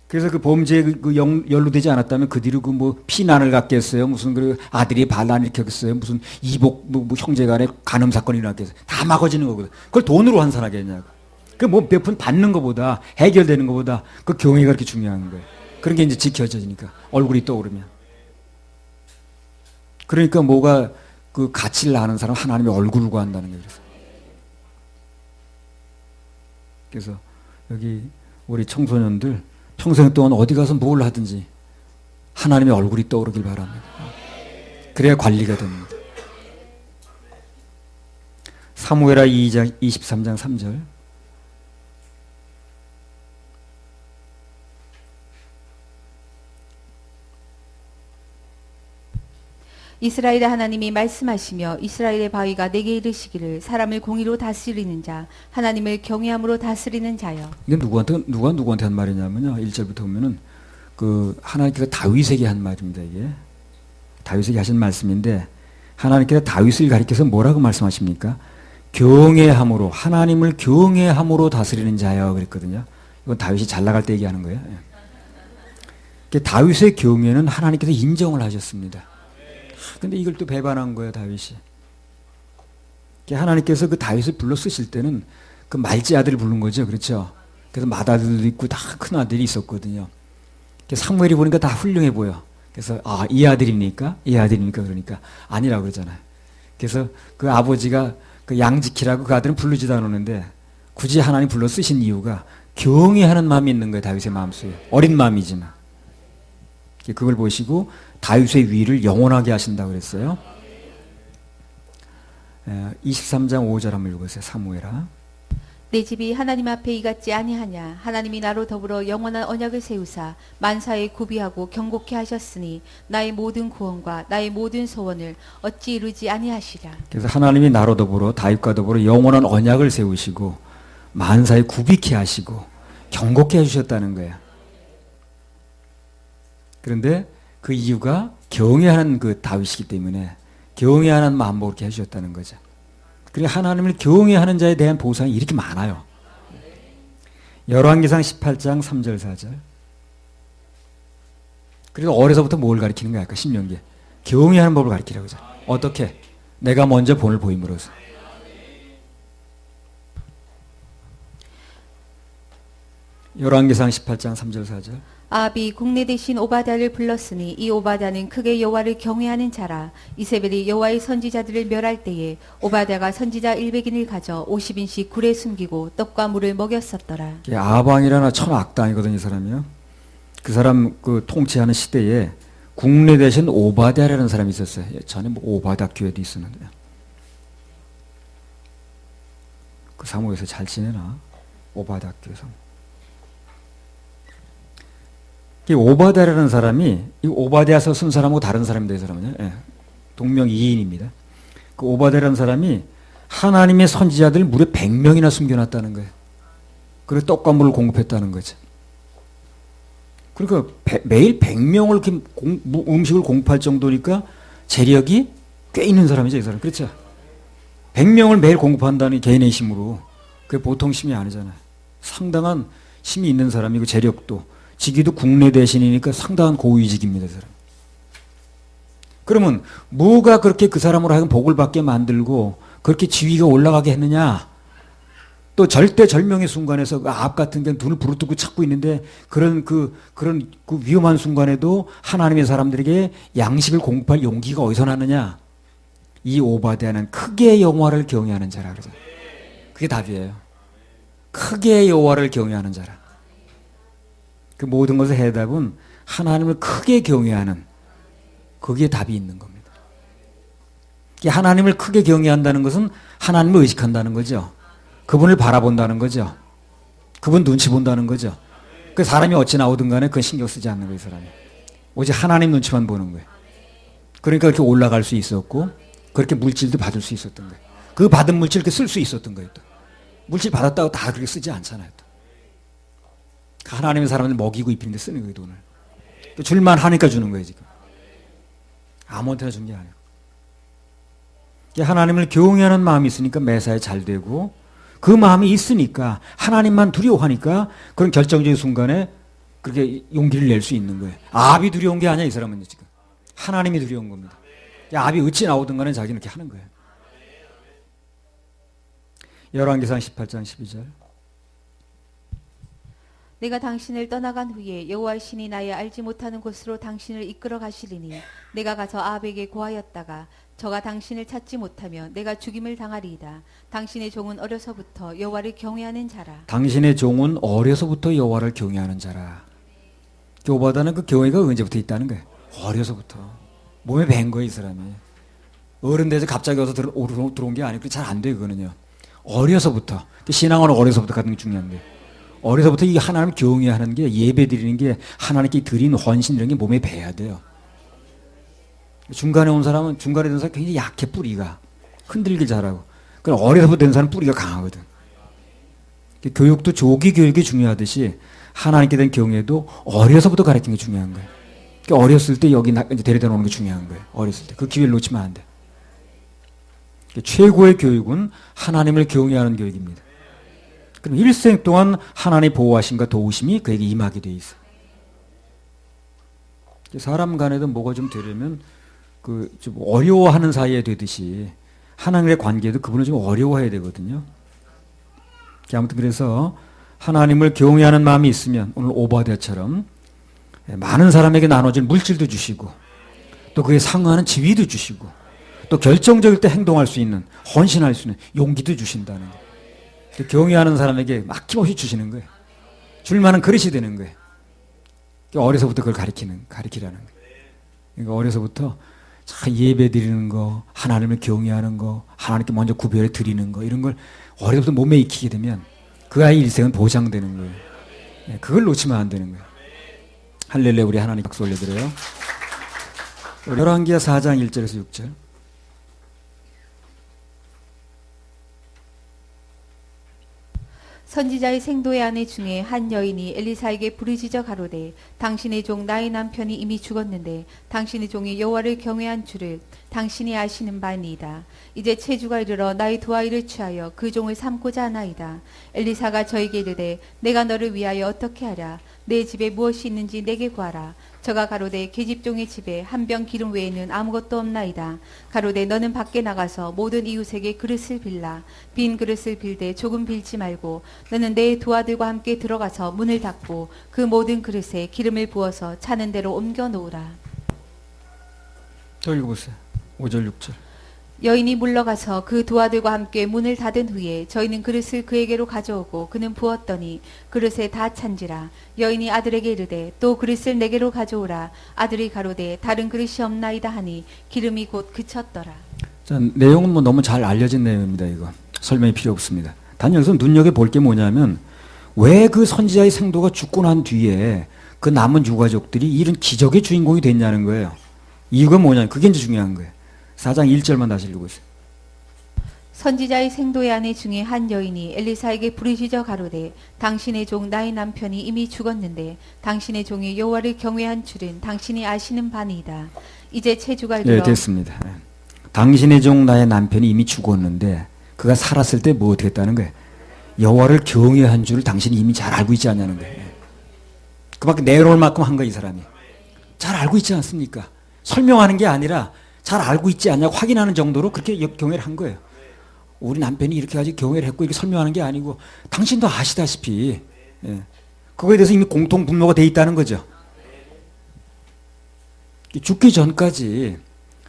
Speaker 1: 그래서 그 범죄에 연루되지 않았다면 그 뒤로 피난을 갔겠어요. 무슨 아들이 반란을 일으켰겠어요. 무슨 이복, 형제 간에 간음 사건이 일어났겠어요. 다 막아지는 거거든. 그걸 돈으로 환산하겠냐고. 몇 푼 받는 것보다, 해결되는 것보다 그 경외가 그렇게 중요한 거예요. 그런 게 이제 지켜져지니까. 얼굴이 떠오르면. 그러니까 그 가치를 아는 사람 하나님의 얼굴을 구한다는 거예요. 그래서 여기 우리 청소년들 평생 동안 어디 가서 뭘 하든지 하나님의 얼굴이 떠오르길 바랍니다. 그래야 관리가 됩니다. 사무엘하 2장 23장 3절.
Speaker 2: 이스라엘의 하나님이 말씀하시며 이스라엘의 바위가 내게 이르시기를 사람을 공의로 다스리는 자, 하나님을 경외함으로 다스리는 자여.
Speaker 1: 이게 누구한테 한 말이냐면요. 1절부터 보면은 하나님께서 다윗에게 한 말입니다. 이게 다윗에게 하신 말씀인데, 하나님께서 다윗을 가리켜서 뭐라고 말씀하십니까? 경외함으로, 하나님을 경외함으로 다스리는 자여 그랬거든요. 이건 다윗이 잘 나갈 때 얘기하는 거예요. 다윗의 경외는 하나님께서 인정을 하셨습니다. 근데 이걸 또 배반한 거예요, 다윗이. 하나님께서 그 다윗을 불러 쓰실 때는 그 말지 아들을 부른 거죠. 그렇죠? 그래서 맏아들도 있고 다 큰 아들이 있었거든요. 사무엘이 보니까 다 훌륭해 보여. 그래서 이 아들입니까? 이 아들입니까? 그러니까 아니라고 그러잖아요. 그래서 그 아버지가 그 양 지키라고 그 아들은 부르지도 않았는데 굳이 하나님 불러 쓰신 이유가 경외하는 마음이 있는 거예요, 다윗의 마음속에. 어린 마음이지만. 그걸 보시고 다윗의 위를 영원하게 하신다고 그랬어요. 23장 5절 한번 읽으세요. 사무엘아.
Speaker 2: 내 집이 하나님 앞에 이같지 아니하냐. 하나님이 나로 더불어 영원한 언약을 세우사 만사에 구비하고 경고케 하셨으니 나의 모든 구원과 나의 모든 소원을 어찌 이루지 아니하시랴.
Speaker 1: 그래서 하나님이 나로 더불어 다윗과 더불어 영원한 언약을 세우시고 만사에 구비케 하시고 경고케 해주셨다는 거예요. 그런데 그 이유가 경외하는 그 다윗이기 때문에 경외하는 마음으로 그렇게 해주셨다는 거죠. 그러니까 하나님을 경외하는 자에 대한 보상이 이렇게 많아요. 열왕기상 18장 3절 4절. 그래서 어려서부터 뭘 가르치는 거야? 신명기. 경외하는 법을 가르치라고 하죠. 어떻게? 내가 먼저 본을 보임으로써. 열왕기상 18장 3절 4절.
Speaker 2: 아합이 국내 대신 오바댜를 불렀으니 이 오바댜는 크게 여호와를 경외하는 자라. 이세벨이 여호와의 선지자들을 멸할 때에 오바댜가 선지자 100인을 가져 50인씩 굴에 숨기고 떡과 물을 먹였었더라.
Speaker 1: 아방이라는 천악당이거든요, 이 사람이요. 그 사람 그 통치하는 시대에 국내 대신 오바댜라는 사람이 있었어요. 전에 뭐 오바댜 교회도 있었는데. 그 사무에서 잘 지내나? 오바댜 교회 사무. 이 오바댜라는 사람이 이 오바댜서 쓴 사람하고 다른 사람인데 이 사람은요. 예, 동명이인입니다. 그 오바댜라는 사람이 하나님의 선지자들 무려 100명이나 숨겨놨다는 거예요. 그리고 떡과 물을 공급했다는 거죠. 그러니까 매일 100명을 이렇게 음식을 공급할 정도니까 재력이 꽤 있는 사람이죠, 이 사람. 그렇죠? 100명을 매일 공급한다는 개인의 힘으로 그게 보통 힘이 아니잖아요. 상당한 힘이 있는 사람이고 재력도 직위도 국내 대신이니까 상당한 고위직입니다, 이 사람. 그러면 뭐가 그렇게 그 사람으로 하여금 복을 받게 만들고 그렇게 지위가 올라가게 했느냐? 또 절대절명의 순간에서 그 아합 같은 경우는 눈을 부릅뜨고 찾고 있는데 그런 위험한 순간에도 하나님의 사람들에게 양식을 공급할 용기가 어디서 나느냐? 이 오바댜는 크게 여호와를 경외하는 자라 그러죠. 그게 답이에요. 크게 여호와를 경외하는 자라. 그 모든 것의 해답은 하나님을 크게 경외하는 거기에 답이 있는 겁니다. 하나님을 크게 경외한다는 것은 하나님을 의식한다는 거죠. 그분을 바라본다는 거죠. 그분 눈치 본다는 거죠. 그 사람이 어찌 나오든 간에 그건 신경 쓰지 않는 거예요, 이 사람이. 오직 하나님 눈치만 보는 거예요. 그러니까 그렇게 올라갈 수 있었고 그렇게 물질도 받을 수 있었던 거예요. 그 받은 물질 이렇게 쓸 수 있었던 거예요. 또. 물질 받았다고 다 그렇게 쓰지 않잖아요. 또. 하나님의 사람을 먹이고 입히는데 쓰는 거예요, 돈을. 또 줄만 하니까 주는 거예요, 지금. 아무한테나 준 게 아니고. 하나님을 경외하는 마음이 있으니까 매사에 잘 되고 그 마음이 있으니까 하나님만 두려워하니까 그런 결정적인 순간에 그렇게 용기를 낼 수 있는 거예요. 아합이 두려운 게 아니야, 이 사람은 지금. 하나님이 두려운 겁니다. 아합이 어찌 나오든 간에 자기는 이렇게 하는 거예요. 열왕기상 18장 12절.
Speaker 2: 내가 당신을 떠나간 후에 여호와의 신이 나의 알지 못하는 곳으로 당신을 이끌어 가시리니 내가 가서 아합에게 고하였다가 저가 당신을 찾지 못하면 내가 죽임을 당하리이다. 당신의 종은 어려서부터 여호와를 경외하는 자라. 당신의 종은
Speaker 1: 어려서부터 여호와를 경외하는 자라. 교보다는 그 경외가 언제부터 있다는 거예요. 어려서부터. 몸에 밴 거예요, 이 사람이. 어른 돼서 갑자기 와서 들어온 게 아니고 잘 안 돼요, 그거는요. 어려서부터. 신앙은 어려서부터 가는 게 중요한데. 어려서부터 이 하나님을 경외하는 게 예배 드리는 게 하나님께 드린 헌신 이런 게 몸에 배야 돼요. 중간에 온 사람은 중간에 든 사람 굉장히 약해 뿌리가 흔들기 잘하고. 그럼 어려서부터 된 사람은 뿌리가 강하거든. 교육도 조기 교육이 중요하듯이 하나님께 대한 경외도 어려서부터 가르치는 게 중요한 거예요. 그러니까 어렸을 때 여기 데려다 놓는 게 중요한 거예요. 어렸을 때 그 기회를 놓치면 안 돼. 최고의 교육은 하나님을 경외하는 교육입니다. 그럼 일생 동안 하나님의 보호하심과 도우심이 그에게 임하게 돼 있어. 사람 간에도 뭐가 좀 되려면 그 좀 어려워하는 사이에 되듯이 하나님의 관계도 그분을 좀 어려워해야 되거든요. 아무튼 그래서 하나님을 경외하는 마음이 있으면 오늘 오바댜처럼 많은 사람에게 나눠진 물질도 주시고 또 그에 상응하는 지위도 주시고 또 결정적일 때 행동할 수 있는 헌신할 수 있는 용기도 주신다는 거예요. 경외하는 사람에게 막힘없이 주시는 거예요. 줄 만한 그릇이 되는 거예요. 어려서부터 그걸 가리키라는 거예요. 그러니까 어려서부터 참 예배 드리는 거, 하나님을 경외하는 거, 하나님께 먼저 구별해 드리는 거, 이런 걸 어려서부터 몸에 익히게 되면 그 아이 일생은 보장되는 거예요. 그걸 놓치면 안 되는 거예요. 할렐루야, 우리 하나님 박수 올려드려요. 열왕기하 4장 1절에서 6절.
Speaker 2: 선지자의 생도의 아내 중에 한 여인이 엘리사에게 부르짖어 가로되 당신의 종 나의 남편이 이미 죽었는데 당신의 종이 여호와를 경외한 줄을 당신이 아시는 바니이다. 이제 체주가 이르러 나의 두 아이를 취하여 그 종을 삼고자 하나이다. 엘리사가 저에게 이르되 내가 너를 위하여 어떻게 하랴. 내 집에 무엇이 있는지 내게 구하라. 저가 가로되 계집종의 집에 한 병 기름 외에는 아무것도 없나이다. 가로되 너는 밖에 나가서 모든 이웃에게 그릇을 빌라. 빈 그릇을 빌되 조금 빌지 말고 너는 내 두 아들과 함께 들어가서 문을 닫고 그 모든 그릇에 기름을 부어서 차는 대로 옮겨 놓으라.
Speaker 1: 더 읽어보세요. 5절 6절.
Speaker 2: 여인이 물러가서 그 두 아들과 함께 문을 닫은 후에 저희는 그릇을 그에게로 가져오고 그는 부었더니 그릇에 다 찬지라. 여인이 아들에게 이르되 또 그릇을 내게로 가져오라. 아들이 가로되 다른 그릇이 없나이다 하니 기름이 곧 그쳤더라.
Speaker 1: 자, 내용은 뭐 너무 잘 알려진 내용입니다. 이거 설명이 필요 없습니다. 단 여기서 눈여겨볼 게 뭐냐면 왜 그 선지자의 생도가 죽고 난 뒤에 그 남은 유가족들이 이런 기적의 주인공이 됐냐는 거예요. 이유가 뭐냐면 그게 이제 중요한 거예요. 4장 1절만 다시 읽어보세요.
Speaker 2: 선지자의 생도의 아내 중에 한 여인이 엘리사에게 부르짖어 가로되 당신의 종 나의 남편이 이미 죽었는데 당신의 종이 여호와를 경외한 줄은 당신이 아시는 바니이다. 이제 체주가 이르러
Speaker 1: 됐습니다. 당신의 종 나의 남편이 이미 죽었는데 그가 살았을 때 뭐 어떻게 했다는 거예요? 여호와를 경외한 줄을 당신이 이미 잘 알고 있지 않냐는 거예요. 그밖에 내려올 만큼 한 거야, 이 사람이. 잘 알고 있지 않습니까? 설명하는 게 아니라 잘 알고 있지 않냐고 확인하는 정도로 그렇게 경외를 한 거예요. 우리 남편이 이렇게까지 경외를 했고 이렇게 설명하는 게 아니고 당신도 아시다시피 그거에 대해서 이미 공통 분모가 돼 있다는 거죠. 죽기 전까지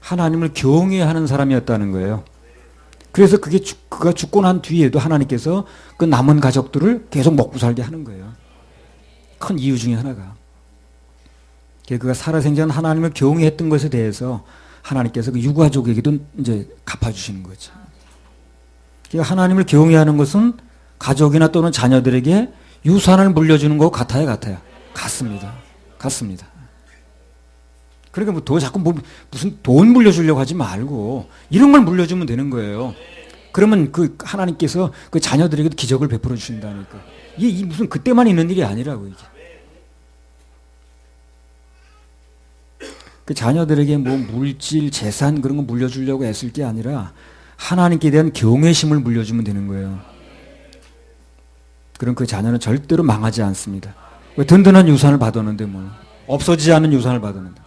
Speaker 1: 하나님을 경외하는 사람이었다는 거예요. 그래서 그가 죽고 난 뒤에도 하나님께서 그 남은 가족들을 계속 먹고 살게 하는 거예요. 큰 이유 중에 하나가. 그가 살아생전 하나님을 경외했던 것에 대해서 하나님께서 그 유가족에게도 이제 갚아주시는 거죠. 그러니까 하나님을 경외하는 것은 가족이나 또는 자녀들에게 유산을 물려주는 것 같아요, 같습니다. 그러니까 자꾸 무슨 돈 물려주려고 하지 말고 이런 걸 물려주면 되는 거예요. 그러면 그 하나님께서 그 자녀들에게도 기적을 베풀어 주신다니까. 이게 무슨 그때만 있는 일이 아니라고 이게. 그 자녀들에게 뭐 물질, 재산 그런 거 물려주려고 애쓸 게 아니라 하나님께 대한 경외심을 물려주면 되는 거예요. 그럼 그 자녀는 절대로 망하지 않습니다. 왜 든든한 유산을 받았는데 뭐 없어지지 않는 유산을 받았는데.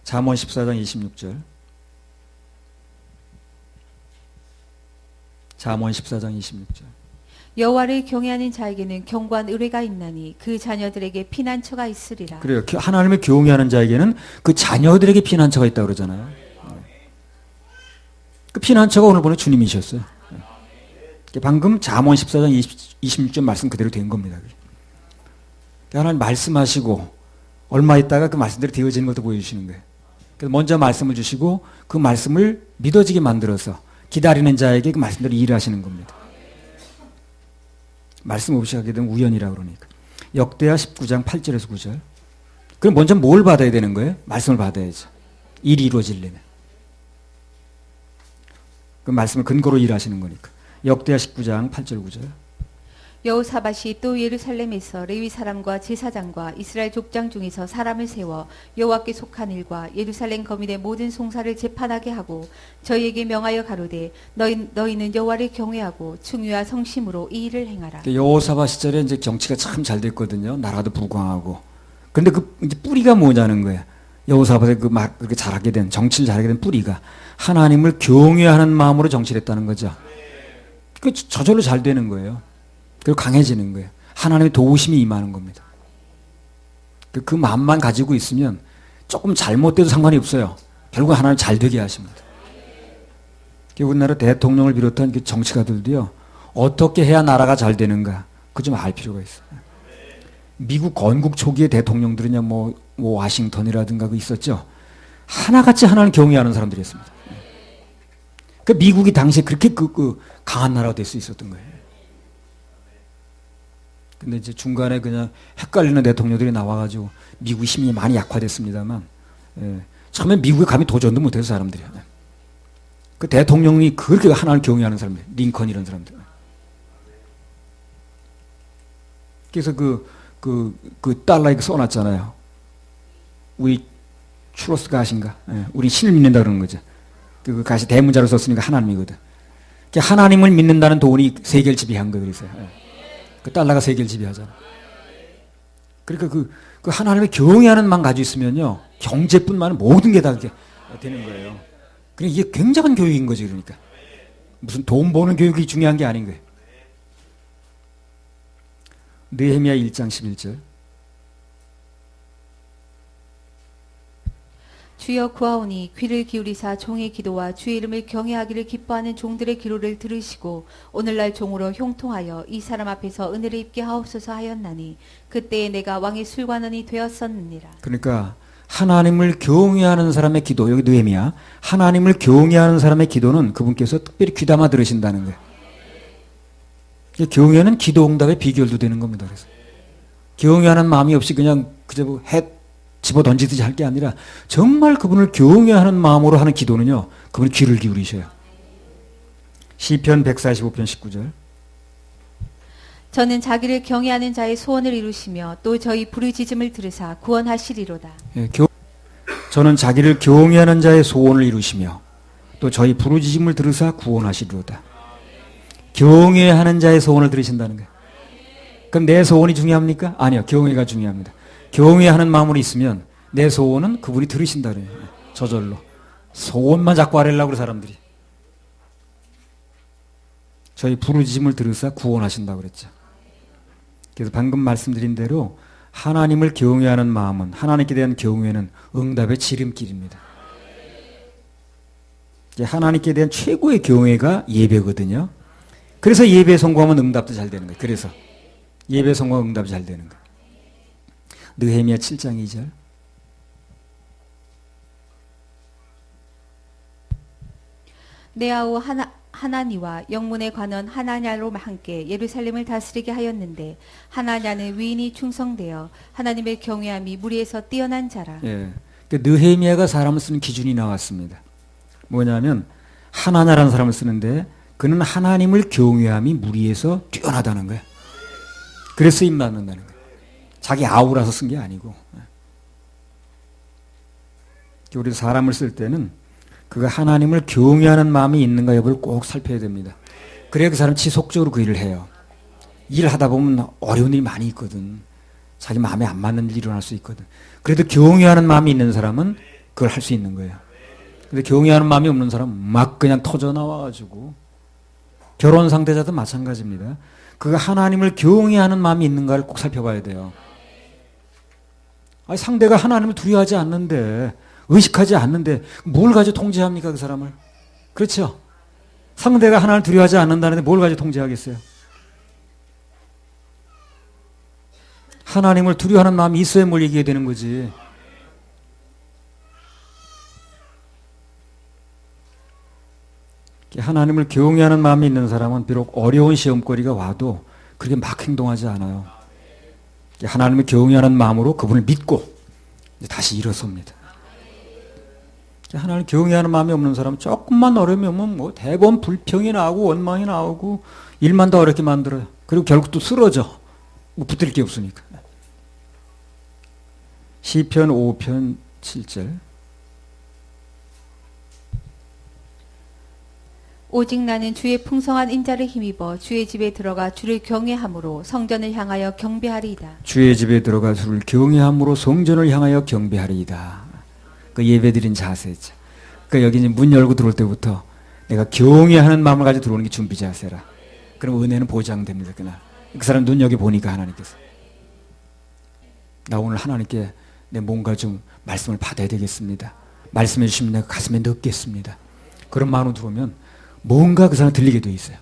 Speaker 1: 잠언 14장 26절. 잠언 14장 26절.
Speaker 2: 여호와를 경외하는 자에게는 견고한 의뢰가 있나니 그 자녀들에게 피난처가 있으리라.
Speaker 1: 그래요. 하나님을 경외하는 자에게는 그 자녀들에게 피난처가 있다고 그러잖아요. 그 피난처가 오늘 보는 주님이셨어요. 방금 잠언 14장 26절 말씀 그대로 된 겁니다. 하나님 말씀하시고 얼마 있다가 그 말씀대로 되어지는 것도 보여주시는 거예요. 그래서 먼저 말씀을 주시고 그 말씀을 믿어지게 만들어서 기다리는 자에게 그 말씀대로 일하시는 겁니다. 말씀 없이 하게 되면 우연이라고 그러니까. 역대하 19장 8절에서 9절. 그럼 먼저 뭘 받아야 되는 거예요? 말씀을 받아야죠. 일이 이루어지려면. 그 말씀을 근거로 일하시는 거니까. 역대하 19장 8절 9절.
Speaker 2: 여호사밧이 또 예루살렘에서 레위 사람과 제사장과 이스라엘 족장 중에서 사람을 세워 여호와께 속한 일과 예루살렘 거민의 모든 송사를 재판하게 하고 저희에게 명하여 가로되 너희는 여호와를 경외하고 충유와 성심으로 이 일을 행하라.
Speaker 1: 여호사밧 시절에 이제 정치가 참 잘 됐거든요. 나라도 부강하고. 근데 그 이제 뿌리가 뭐냐는 거예요. 여호사밧의 그렇게 잘하게 된 정치를 잘하게 된 뿌리가 하나님을 경외하는 마음으로 정치를 했다는 거죠. 그 저절로 잘 되는 거예요. 그리고 강해지는 거예요. 하나님의 도우심이 임하는 겁니다. 그 마음만 가지고 있으면 조금 잘못돼도 상관이 없어요. 결국 하나님 잘 되게 하십니다. 우리나라 대통령을 비롯한 그 정치가들도요. 어떻게 해야 나라가 잘 되는가 그거 좀 알 필요가 있어요. 미국 건국 초기의 대통령들은요, 뭐 와싱턴이라든가 그 있었죠. 하나같이 하나는 경외하는 사람들이었습니다. 그 미국이 당시에 그렇게 강한 나라가 될 수 있었던 거예요. 근데 이제 중간에 그냥 헷갈리는 대통령들이 나와가지고 미국 힘이 많이 약화됐습니다만, 처음에 미국에 감히 도전도 못해서 사람들이야. 그 대통령이 그렇게 하나를 경외하는 사람들, 링컨 이런 사람들. 그래서 그 달러에 써놨잖아요. 우리 추로스 가신가? 우리 신을 믿는다 그러는 거죠. 그 가시 대문자로 썼으니까 하나님이거든. 하나님을 믿는다는 돈이 세계를 지배한 거예요. 그래서 그 달러가 세계를 지배하잖아. 그러니까 그 하나님을 경외하는 마음 가지고 있으면요, 경제뿐만 아니라 모든 게 다 이렇게 되는 거예요. 그러니까 이게 굉장한 교육인 거지. 그러니까 무슨 돈 버는 교육이 중요한 게 아닌 거예요. 느헤미야 1장 11절.
Speaker 2: 주여 구하오니 귀를 기울이사 종의 기도와 주의 이름을 경외하기를 기뻐하는 종들의 기도를 들으시고 오늘날 종으로 형통하여 이 사람 앞에서 은혜를 입게 하옵소서 하였나니 그때에 내가 왕의 술관원이 되었었느니라.
Speaker 1: 그러니까 하나님을 경외하는 사람의 기도, 여기 느헤미야, 하나님을 경외하는 사람의 기도는 그분께서 특별히 귀담아 들으신다는 거예요. 경외는 기도 응답의 비결도 되는 겁니다. 그래서 경외하는 마음이 없이 그냥 그저 뭐 집어 던지듯이 할 게 아니라 정말 그분을 경외하는 마음으로 하는 기도는요, 그분이 귀를 기울이셔요. 시편 145편 19절.
Speaker 2: 저는 자기를 경외하는 자의 소원을 이루시며 또 저희 부르짖음을 들으사 구원하시리로다.
Speaker 1: 저는 자기를 경외하는 자의 소원을 이루시며 또 저희 부르짖음을 들으사 구원하시리로다. 경외하는 자의 소원을 들으신다는 거예요. 그럼 내 소원이 중요합니까? 아니요. 경외가 중요합니다. 경외하는 마음으로 있으면 내 소원은 그분이 들으신다 그래요. 저절로. 소원만 자꾸 하려고 그래 사람들이. 저희 부르짖음을 들으사 구원하신다고 그랬죠. 그래서 방금 말씀드린 대로 하나님을 경외하는 마음은, 하나님께 대한 경외는 응답의 지름길입니다. 하나님께 대한 최고의 경외가 예배거든요. 그래서 예배에 성공하면 응답도 잘 되는 거예요. 그래서 예배에 성공하면 응답이 잘 되는 거예요. 느헤미야 7장 2절.
Speaker 2: 내 아우 하나니와 영문의 관원 하나냐로 함께 예루살렘을 다스리게 하였는데 하나냐는 위인이 충성되어 하나님의 경외함이 무리에서 뛰어난 자라.
Speaker 1: 예. 느헤미야가 사람을 쓰는 기준이 나왔습니다. 뭐냐면 하나냐라는 사람을 쓰는데 그는 하나님을 경외함이 무리에서 뛰어나다는 거예요. 그래서 쓰임 받는다는 거예요. 자기 아우라서 쓴 게 아니고. 우리 사람을 쓸 때는 그가 하나님을 경외하는 마음이 있는가 여부를 꼭 살펴야 됩니다. 그래야 그 사람 지속적으로 그 일을 해요. 일을 하다 보면 어려운 일이 많이 있거든. 자기 마음에 안 맞는 일이 일어날 수 있거든. 그래도 경외하는 마음이 있는 사람은 그걸 할 수 있는 거예요. 근데 경외하는 마음이 없는 사람은 막 그냥 터져 나와가지고, 결혼 상대자도 마찬가지입니다. 그가 하나님을 경외하는 마음이 있는가를 꼭 살펴봐야 돼요. 아니, 상대가 하나님을 두려워하지 않는데, 의식하지 않는데 뭘 가지고 통제합니까, 그 사람을? 그렇죠? 상대가 하나님을 두려워하지 않는다는데 뭘 가지고 통제하겠어요? 하나님을 두려워하는 마음이 있어야 뭘 얘기해야 되는 거지. 하나님을 경외하는 마음이 있는 사람은 비록 어려운 시험거리가 와도 그렇게 막 행동하지 않아요. 하나님을 경외하는 마음으로 그분을 믿고 다시 일어섭니다. 하나님을 경외하는 마음이 없는 사람은 조금만 어려움이 오면 뭐 대부분 불평이 나오고 원망이 나오고 일만 더 어렵게 만들어요. 그리고 결국 또 쓰러져. 뭐 붙들 게 없으니까. 시편 5편 7절.
Speaker 2: 오직 나는 주의 풍성한 인자를 힘입어 주의 집에 들어가 주를 경외함으로 성전을 향하여 경배하리이다. 주의 집에 들어가
Speaker 1: 주를 경외함으로 성전을 향하여 경배하리이다. 그 예배드린 자세죠. 그러니까 여기 문 열고 들어올 때부터 내가 경외하는 마음을 가지고 들어오는 게 준비 자세라. 그럼 은혜는 보장됩니다. 그날. 그 사람 눈여겨 보니까 하나님께서. 나 오늘 하나님께 내 뭔가 좀 말씀을 받아야 되겠습니다. 말씀해 주시면 내가 가슴에 넣겠습니다. 그런 마음으로 들어오면 뭔가 그 사람 들리게 돼 있어요.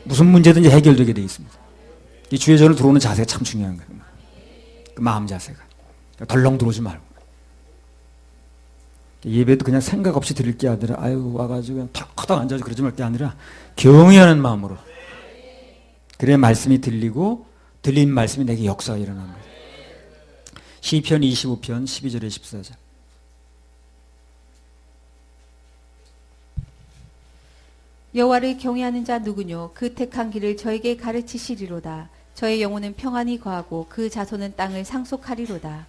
Speaker 1: 무슨 문제든지 해결되게 돼 있습니다. 이 주의 전을 들어오는 자세가 참 중요한 거예요. 그 마음 자세가. 덜렁 들어오지 말고. 예배도 그냥 생각 없이 드릴 게 아니라 아유 와가지고 그냥 턱턱 앉아서 그러지 말 게 아니라 경외하는 마음으로. 그래야 말씀이 들리고 들린 말씀이 내게 역사가 일어나는 거예요. 시편 25편 12절에 14절.
Speaker 2: 여호와를 경외하는 자 누구뇨? 그 택한 길을 저에게 가르치시리로다. 저의 영혼은 평안히 거하고 그 자손은 땅을 상속하리로다.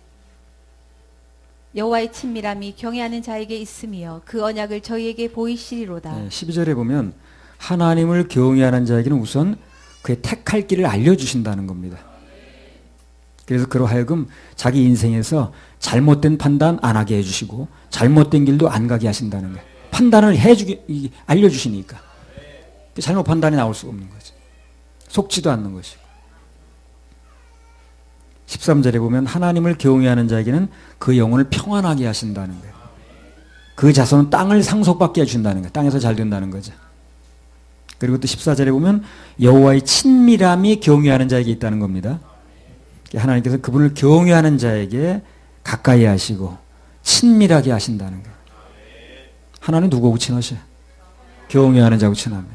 Speaker 2: 여호와의 친밀함이 경외하는 자에게 있으며 그 언약을 저희에게 보이시리로다.
Speaker 1: 네, 12절에 보면 하나님을 경외하는 자에게는 우선 그의 택할 길을 알려주신다는 겁니다. 그래서 그러하여금 자기 인생에서 잘못된 판단 안 하게 해주시고 잘못된 길도 안 가게 하신다는 거예요. 판단을 알려주시니까 잘못 판단이 나올 수가 없는 거죠. 속지도 않는 것이고. 13절에 보면 하나님을 경외하는 자에게는 그 영혼을 평안하게 하신다는 거예요. 그 자손은 땅을 상속받게 해준다는 거예요. 땅에서 잘 된다는 거죠. 그리고 또 14절에 보면 여호와의 친밀함이 경외하는 자에게 있다는 겁니다. 하나님께서 그분을 경외하는 자에게 가까이 하시고 친밀하게 하신다는 거예요. 하나님 누구하고 친하셔요? 경외하는 자하고 친합니다.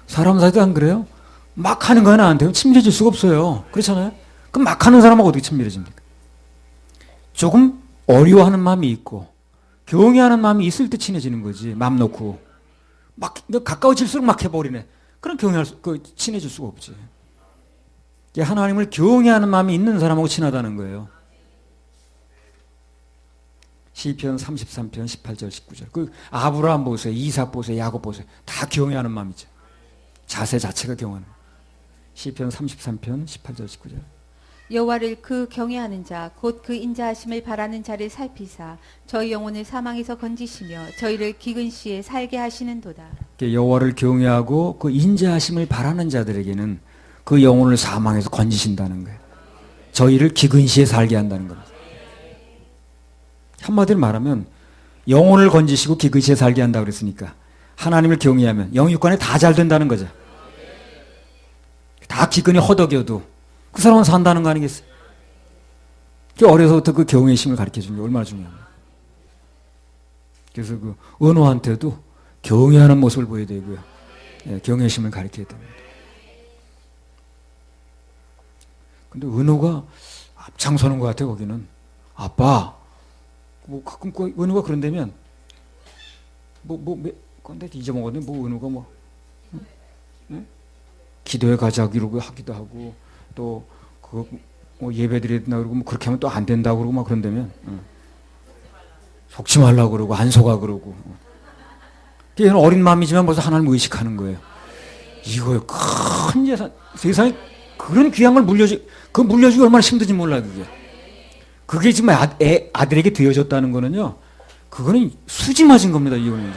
Speaker 1: 사람 사이도 안 그래요? 막 하는 거 나한테 친밀해질 수가 없어요. 그렇잖아요? 그럼 막 하는 사람하고 어떻게 친밀해집니까? 조금 어려워하는 마음이 있고 경외하는 마음이 있을 때 친해지는 거지. 마음 놓고 막 가까워질수록 막 해버리네. 그럼 친해질 수가 없지. 하나님을 경외하는 마음이 있는 사람하고 친하다는 거예요. 시편 33편 18절 19절. 그 아브라함 보세요. 이삭 보세요. 야곱 보세요. 다 경외하는 마음이죠. 자세 자체가 경외하는 마음. 시편 33편 18절 19절.
Speaker 2: 여호와를 그 경외하는 자 곧 그 인자하심을 바라는 자를 살피사 저희 영혼을 사망에서 건지시며 저희를 기근 시에 살게 하시는도다.
Speaker 1: 여호와를 경외하고 그 인자하심을 바라는 자들에게는 그 영혼을 사망에서 건지신다는 거예요. 저희를 기근 시에 살게 한다는 겁니다. 한마디로 말하면 영혼을 건지시고 기근 시에 살게 한다고 그랬으니까 하나님을 경외하면 영육간에 다 잘 된다는 거죠. 다 기근이 허덕여도 그 사람은 산다는 거 아니겠어요? 어려서부터 그 경외심을 가르쳐주는 게 얼마나 중요합니까? 그래서 그 은호한테도 경외하는 모습을 보여야 되고요. 경외심을 가르쳐야 됩니다. 근데 은호가 앞장서는 것 같아요. 거기는 아빠 가끔 은호가 그런다면 근데 잊어먹었네. 은호가 응? 기도에 가자 이러고 하기도 하고 또 예배 드려야 된다 그러고 그렇게 하면 또 안 된다고 그러고 막 그런다면 속지 말라고 그러고 안 속아 그러고 걔는 어린 마음이지만 벌써 하나님을 의식하는 거예요. 이거 큰 재산 세상에 그런 귀한 걸 물려주기 얼마나 힘든지 몰라 그게 지금 아들에게 되어졌다는 거는요. 그거는 수지 맞은 겁니다. 이거는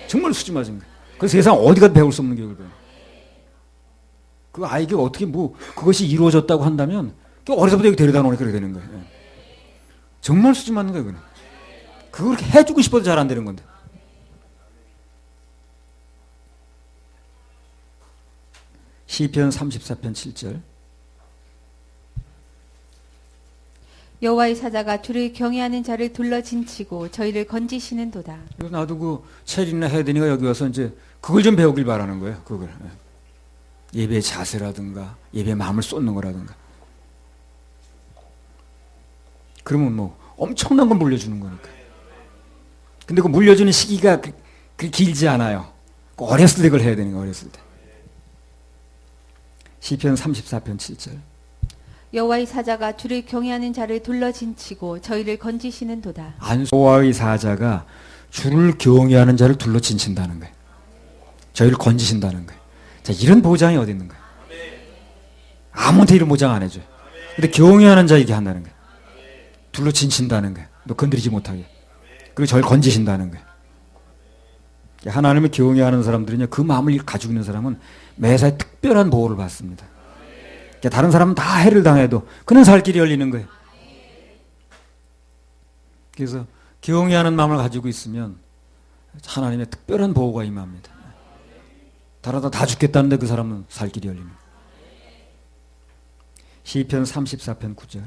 Speaker 1: 정말 수지 맞은 거예요. 그 세상 어디 가도 배울 수 없는 교육을 배워요. 그 아이에게 어떻게 그것이 이루어졌다고 한다면 어려서부터 여기 데려다 놓으니까 그렇게 되는 거예요. 정말 수지 맞는 거예요. 그걸 그렇게 해주고 싶어도 잘 안 되는 건데. 시편 34편 7절.
Speaker 2: 여호와의 사자가 주를 경외하는 자를 둘러 진치고 저희를 건지시는도다.
Speaker 1: 나도 그 체리나 헤드니가 여기 와서 이제 그걸 좀 배우길 바라는 거예요. 그걸. 예배의 자세라든가 예배의 마음을 쏟는 거라든가. 그러면 엄청난 걸 물려주는 거니까. 근데 그 물려주는 시기가 그렇게 길지 않아요. 어렸을 때 그걸 해야 되는 거예요. 어렸을 때. 시편 34편 7절.
Speaker 2: 여호와의 사자가 주를 경외하는 자를 둘러 진치고 저희를 건지시는도다.
Speaker 1: 여호와의 사자가 주를 경외하는 자를 둘러 진친다는 거예요. 저희를 건지신다는 거예요. 자, 이런 보장이 어디 있는 거예요? 아무한테 이런 보장 안 해줘요. 근데 경외하는 자에게 한다는 거예요. 둘러 진친다는 거예요. 너 건드리지 못하게. 그리고 저를 건지신다는 거예요. 하나님을 경외하는 사람들은요, 그 마음을 가지고 있는 사람은 매사에 특별한 보호를 받습니다. 다른 사람은 다 해를 당해도 그는 살 길이 열리는 거예요. 그래서 경외하는 마음을 가지고 있으면 하나님의 특별한 보호가 임합니다. 다르다 다 죽겠다는데 그 사람은 살 길이 열리는 거예요. 시편 34편 9절.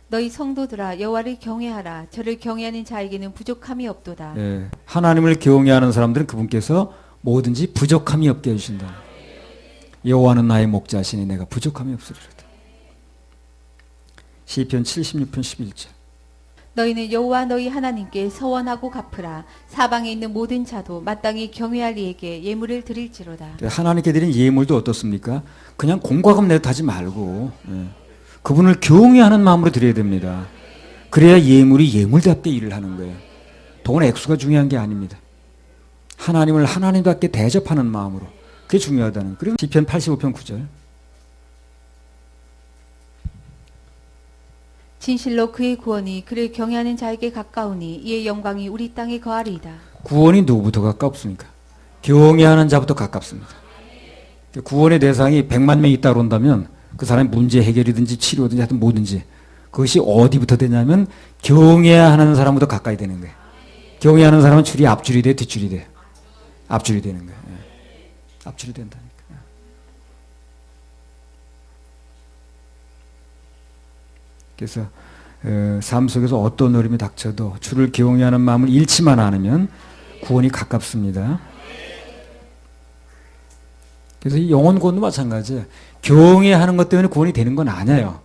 Speaker 2: 너희 성도들아 여호와를 경외하라. 저를 경외하는 자에게는 부족함이 없도다.
Speaker 1: 예, 하나님을 경외하는 사람들은 그분께서 뭐든지 부족함이 없게 해주신다. 여호와는 나의 목자시니 내가 부족함이 없으리로다. 시편 76편 11절.
Speaker 2: 너희는 여호와 너희 하나님께 서원하고 갚으라. 사방에 있는 모든 자도 마땅히 경외할 이에게 예물을 드릴지로다.
Speaker 1: 하나님께 드린 예물도 어떻습니까? 그냥 공과금 내도 하지 말고 그분을 경외하는 마음으로 드려야 됩니다. 그래야 예물이 예물답게 일을 하는 거예요. 돈 액수가 중요한 게 아닙니다. 하나님을 하나님답게 대접하는 마음으로, 그게 중요하다는. 그리고 시편 85편 9절.
Speaker 2: 진실로 그의 구원이 그를 경외하는 자에게 가까우니 이의 영광이 우리 땅에 거하리이다.
Speaker 1: 구원이 누구부터 가깝습니까? 경외하는 자부터 가깝습니다. 구원의 대상이 100만 명이 있다 그런다면 그 사람의 문제 해결이든지 치료든지 하여튼 뭐든지 그것이 어디부터 되냐면 경외하는 사람부터 가까이 되는 거예요. 경외하는 사람은 줄이 앞줄이 돼, 뒷줄이 돼요. 앞줄이 되는 거예요. 앞줄이 된다니까. 그래서 삶 속에서 어떤 어려움이 닥쳐도 주를 경외하는 마음을 잃지만 않으면 구원이 가깝습니다. 그래서 이 영혼 구원도 마찬가지예요. 경외하는 것 때문에 구원이 되는 건 아니에요.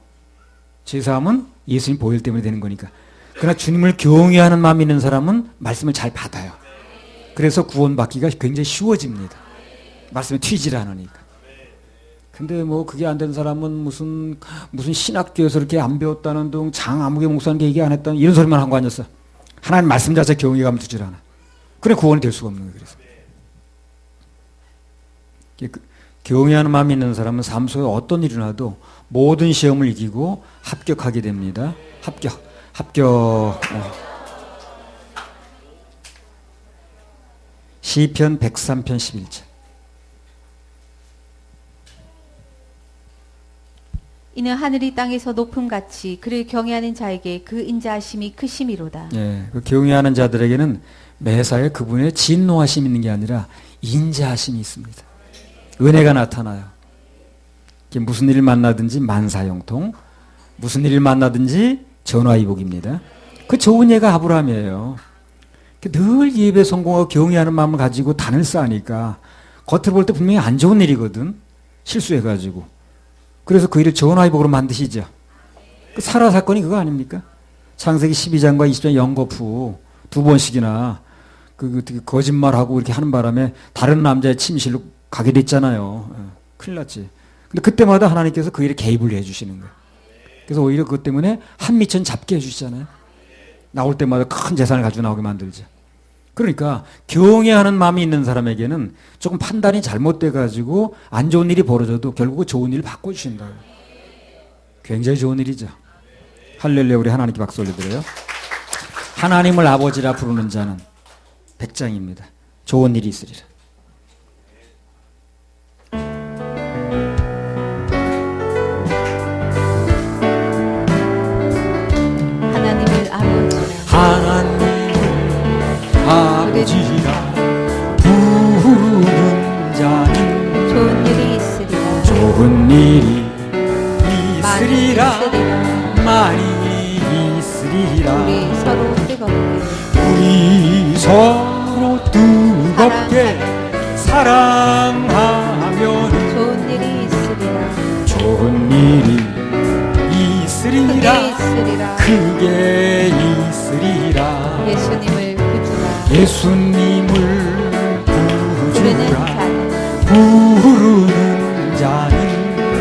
Speaker 1: 죄사함은 예수님 보혈 때문에 되는 거니까. 그러나 주님을 경외하는 마음이 있는 사람은 말씀을 잘 받아요. 그래서 구원받기가 굉장히 쉬워집니다. 말씀에 튀질 않으니까. 근데 뭐 그게 안 된 사람은 무슨 신학교에서 이렇게 안 배웠다는 둥, 장 아무개 목사님 얘기 안 했다는 이런 소리만 한 거 아니었어. 하나님 말씀 자체 경외감 두질 않아. 그래 구원이 될 수가 없는 거예요. 그래서 경외하는 마음이 있는 사람은 삶 속에 어떤 일이 나도 모든 시험을 이기고 합격하게 됩니다. 합격. 시편 103편 11절.
Speaker 2: 이는 하늘이 땅에서 높음같이 그를 경외하는 자에게 그 인자하심이 크심이로다.
Speaker 1: 예, 그 경외하는 자들에게는 매사에 그분의 진노하심이 있는 게 아니라 인자하심이 있습니다. 은혜가 나타나요. 무슨 일을 만나든지 만사형통, 무슨 일을 만나든지 전화위복입니다. 그 좋은 예가 아브라함이에요. 늘 예배 성공하고 경외하는 마음을 가지고 단을 쌓으니까 겉으로 볼 때 분명히 안 좋은 일이거든. 실수해가지고. 그래서 그 일을 전화위복으로 만드시죠. 그 사라 사건이 그거 아닙니까? 창세기 12장과 20장 연거푸 2번씩이나 그 거짓말하고 이렇게 하는 바람에 다른 남자의 침실로 가게 됐잖아요. 큰일 났지. 근데 그때마다 하나님께서 그 일에 개입을 해주시는 거예요. 그래서 오히려 그것 때문에 한미천 잡게 해주시잖아요. 나올 때마다 큰 재산을 가지고 나오게 만들죠. 그러니까 경외하는 마음이 있는 사람에게는 조금 판단이 잘못돼가지고 안 좋은 일이 벌어져도 결국 좋은 일을 바꿔주신다. 굉장히 좋은 일이죠. 할렐루야. 우리 하나님께 박수 올려드려요. 하나님을 아버지라 부르는 자는 백장입니다. 좋은 일이 있으리라.
Speaker 2: 하나님을 아버지라
Speaker 1: 아버지라 부르는 자는
Speaker 2: 좋은 일이 있으리라.
Speaker 1: 좋은 일이 있으리라.
Speaker 2: 많이 있으리라.
Speaker 1: 많이 있으리라.
Speaker 2: 우리 서로 뜨겁게
Speaker 1: 우리 서로 뜨겁게 사랑하면
Speaker 2: 좋은 일이 있으리라.
Speaker 1: 좋은 일이 있으리라.
Speaker 2: 크게 있으리라.
Speaker 1: 크게 있으리라.
Speaker 2: 예수님을 부주라.
Speaker 1: 예수님을
Speaker 2: 부르는
Speaker 1: 부르라.
Speaker 2: 자는
Speaker 1: 부르는 자는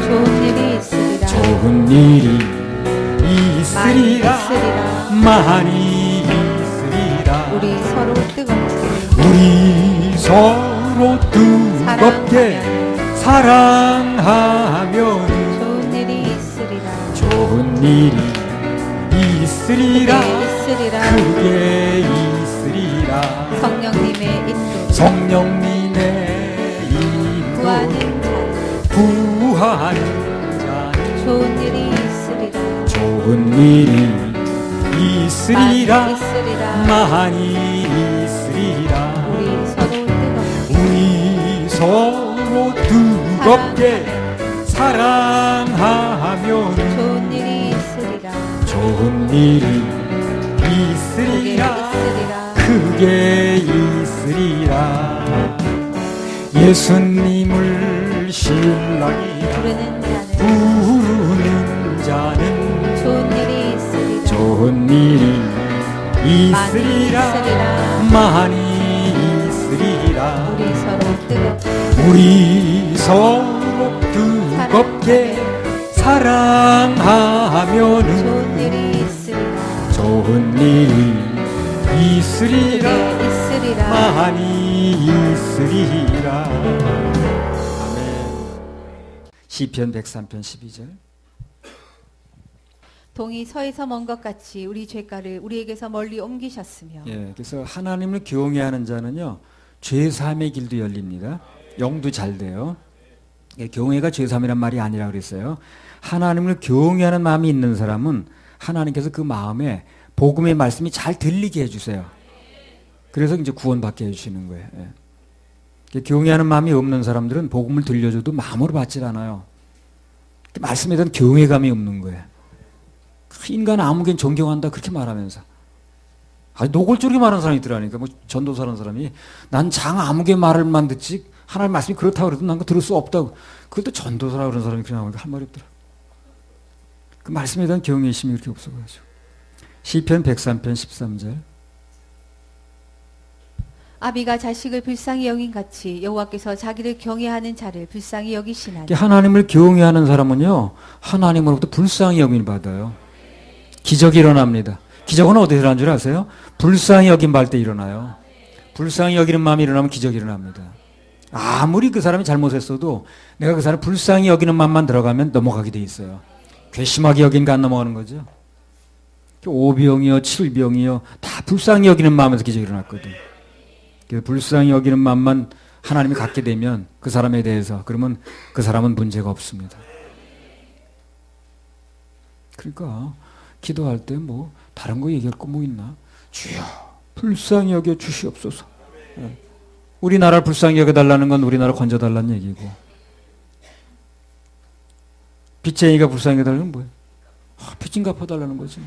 Speaker 2: 좋은 일이 있으리라.
Speaker 1: 좋은 일이 있으리라. 많이 있으리라.
Speaker 2: 우리 서로 뜨겁게
Speaker 1: 우리 서로 뜨겁게 사랑하면
Speaker 2: 좋은 일이 있으리라.
Speaker 1: 좋은 일이 있으리라. 크게 있으리라.
Speaker 2: 성령님의 인도
Speaker 1: 성령님의
Speaker 2: 구하는
Speaker 1: 인도
Speaker 2: 자는
Speaker 1: 구하는 자는
Speaker 2: 좋은 일이 있으리라.
Speaker 1: 좋은 일이 있으리라. 많이 있으리라.
Speaker 2: 우리 서로 뜨겁게
Speaker 1: 사랑하면
Speaker 2: 좋은 일이 있으리라.
Speaker 1: 좋은 일이
Speaker 2: 크게
Speaker 1: 있으리라.
Speaker 2: 있으리라.
Speaker 1: 크게 있으리라. 예수님을 신랑이라
Speaker 2: 부르는 자는
Speaker 1: 부르는 자는
Speaker 2: 좋은 일이 있으리라.
Speaker 1: 좋은 일이 있으리라. 많이 있으리라.
Speaker 2: 우리 서로 뜨겁게
Speaker 1: 우리 서로 뜨겁게 사랑하면은
Speaker 2: 좋은 일이 있으리라.
Speaker 1: 좋은 일이 있으리라.
Speaker 2: 크게 있으리라.
Speaker 1: 많이 있으리라. 아멘. 시편 103편 12절.
Speaker 2: 동이 서에서 먼 것 같이 우리 죄가를 우리에게서 멀리 옮기셨으며.
Speaker 1: 예, 그래서 하나님을 경외하는 자는요, 죄사함의 길도 열립니다. 영도 잘 돼요. 예, 경외가 죄사함이란 말이 아니라 그랬어요. 하나님을 경외하는 마음이 있는 사람은 하나님께서 그 마음에 복음의 말씀이 잘 들리게 해주세요. 그래서 이제 구원받게 해주시는 거예요. 예. 경외하는 마음이 없는 사람들은 복음을 들려줘도 마음으로 받질 않아요. 말씀에 대한 경외감이 없는 거예요. 인간 아무개는 존경한다 그렇게 말하면서 아니 노골적으로 말하는 사람이 있더라니까. 뭐 전도사라는 사람이 난 장 아무개 말을만 듣지 하나님 말씀이 그렇다고 그래도 난 그거 들을 수 없다고. 그것도 전도사라 그런 사람이 그냥 나오니까 할 말이 없더라. 그 말씀에 대한 경외심이 그렇게 없어가지고. 시편 103편 13절.
Speaker 2: 아비가 자식을 불쌍히 여긴 같이 여호와께서 자기를 경외하는 자를 불쌍히 여기시나니.
Speaker 1: 하나님을 경외하는 사람은요, 하나님으로부터 불쌍히 여김을 받아요. 기적이 일어납니다. 기적은 어디서 일어나는 줄 아세요? 불쌍히 여김 받을 때 일어나요. 불쌍히 여기는 마음이 일어나면 기적이 일어납니다. 아무리 그 사람이 잘못했어도 내가 그 사람을 불쌍히 여기는 마음만 들어가면 넘어가게 돼 있어요. 괘씸하게 여긴가 안 넘어가는 거죠. 5병이요 7병이요 다 불쌍히 여기는 마음에서 기적이 일어났거든. 그래서 불쌍히 여기는 마음만 하나님이 갖게 되면 그 사람에 대해서, 그러면 그 사람은 문제가 없습니다. 그러니까 기도할 때 뭐 다른 거 얘기할 거 뭐 있나? 주여 불쌍히 여겨 주시옵소서. 우리나라를 불쌍히 여겨달라는 건 우리나라 건져달라는 얘기고, 빚쟁이가 불쌍히 여겨달라는 건 뭐예요? 빚 좀 갚아달라는 거지.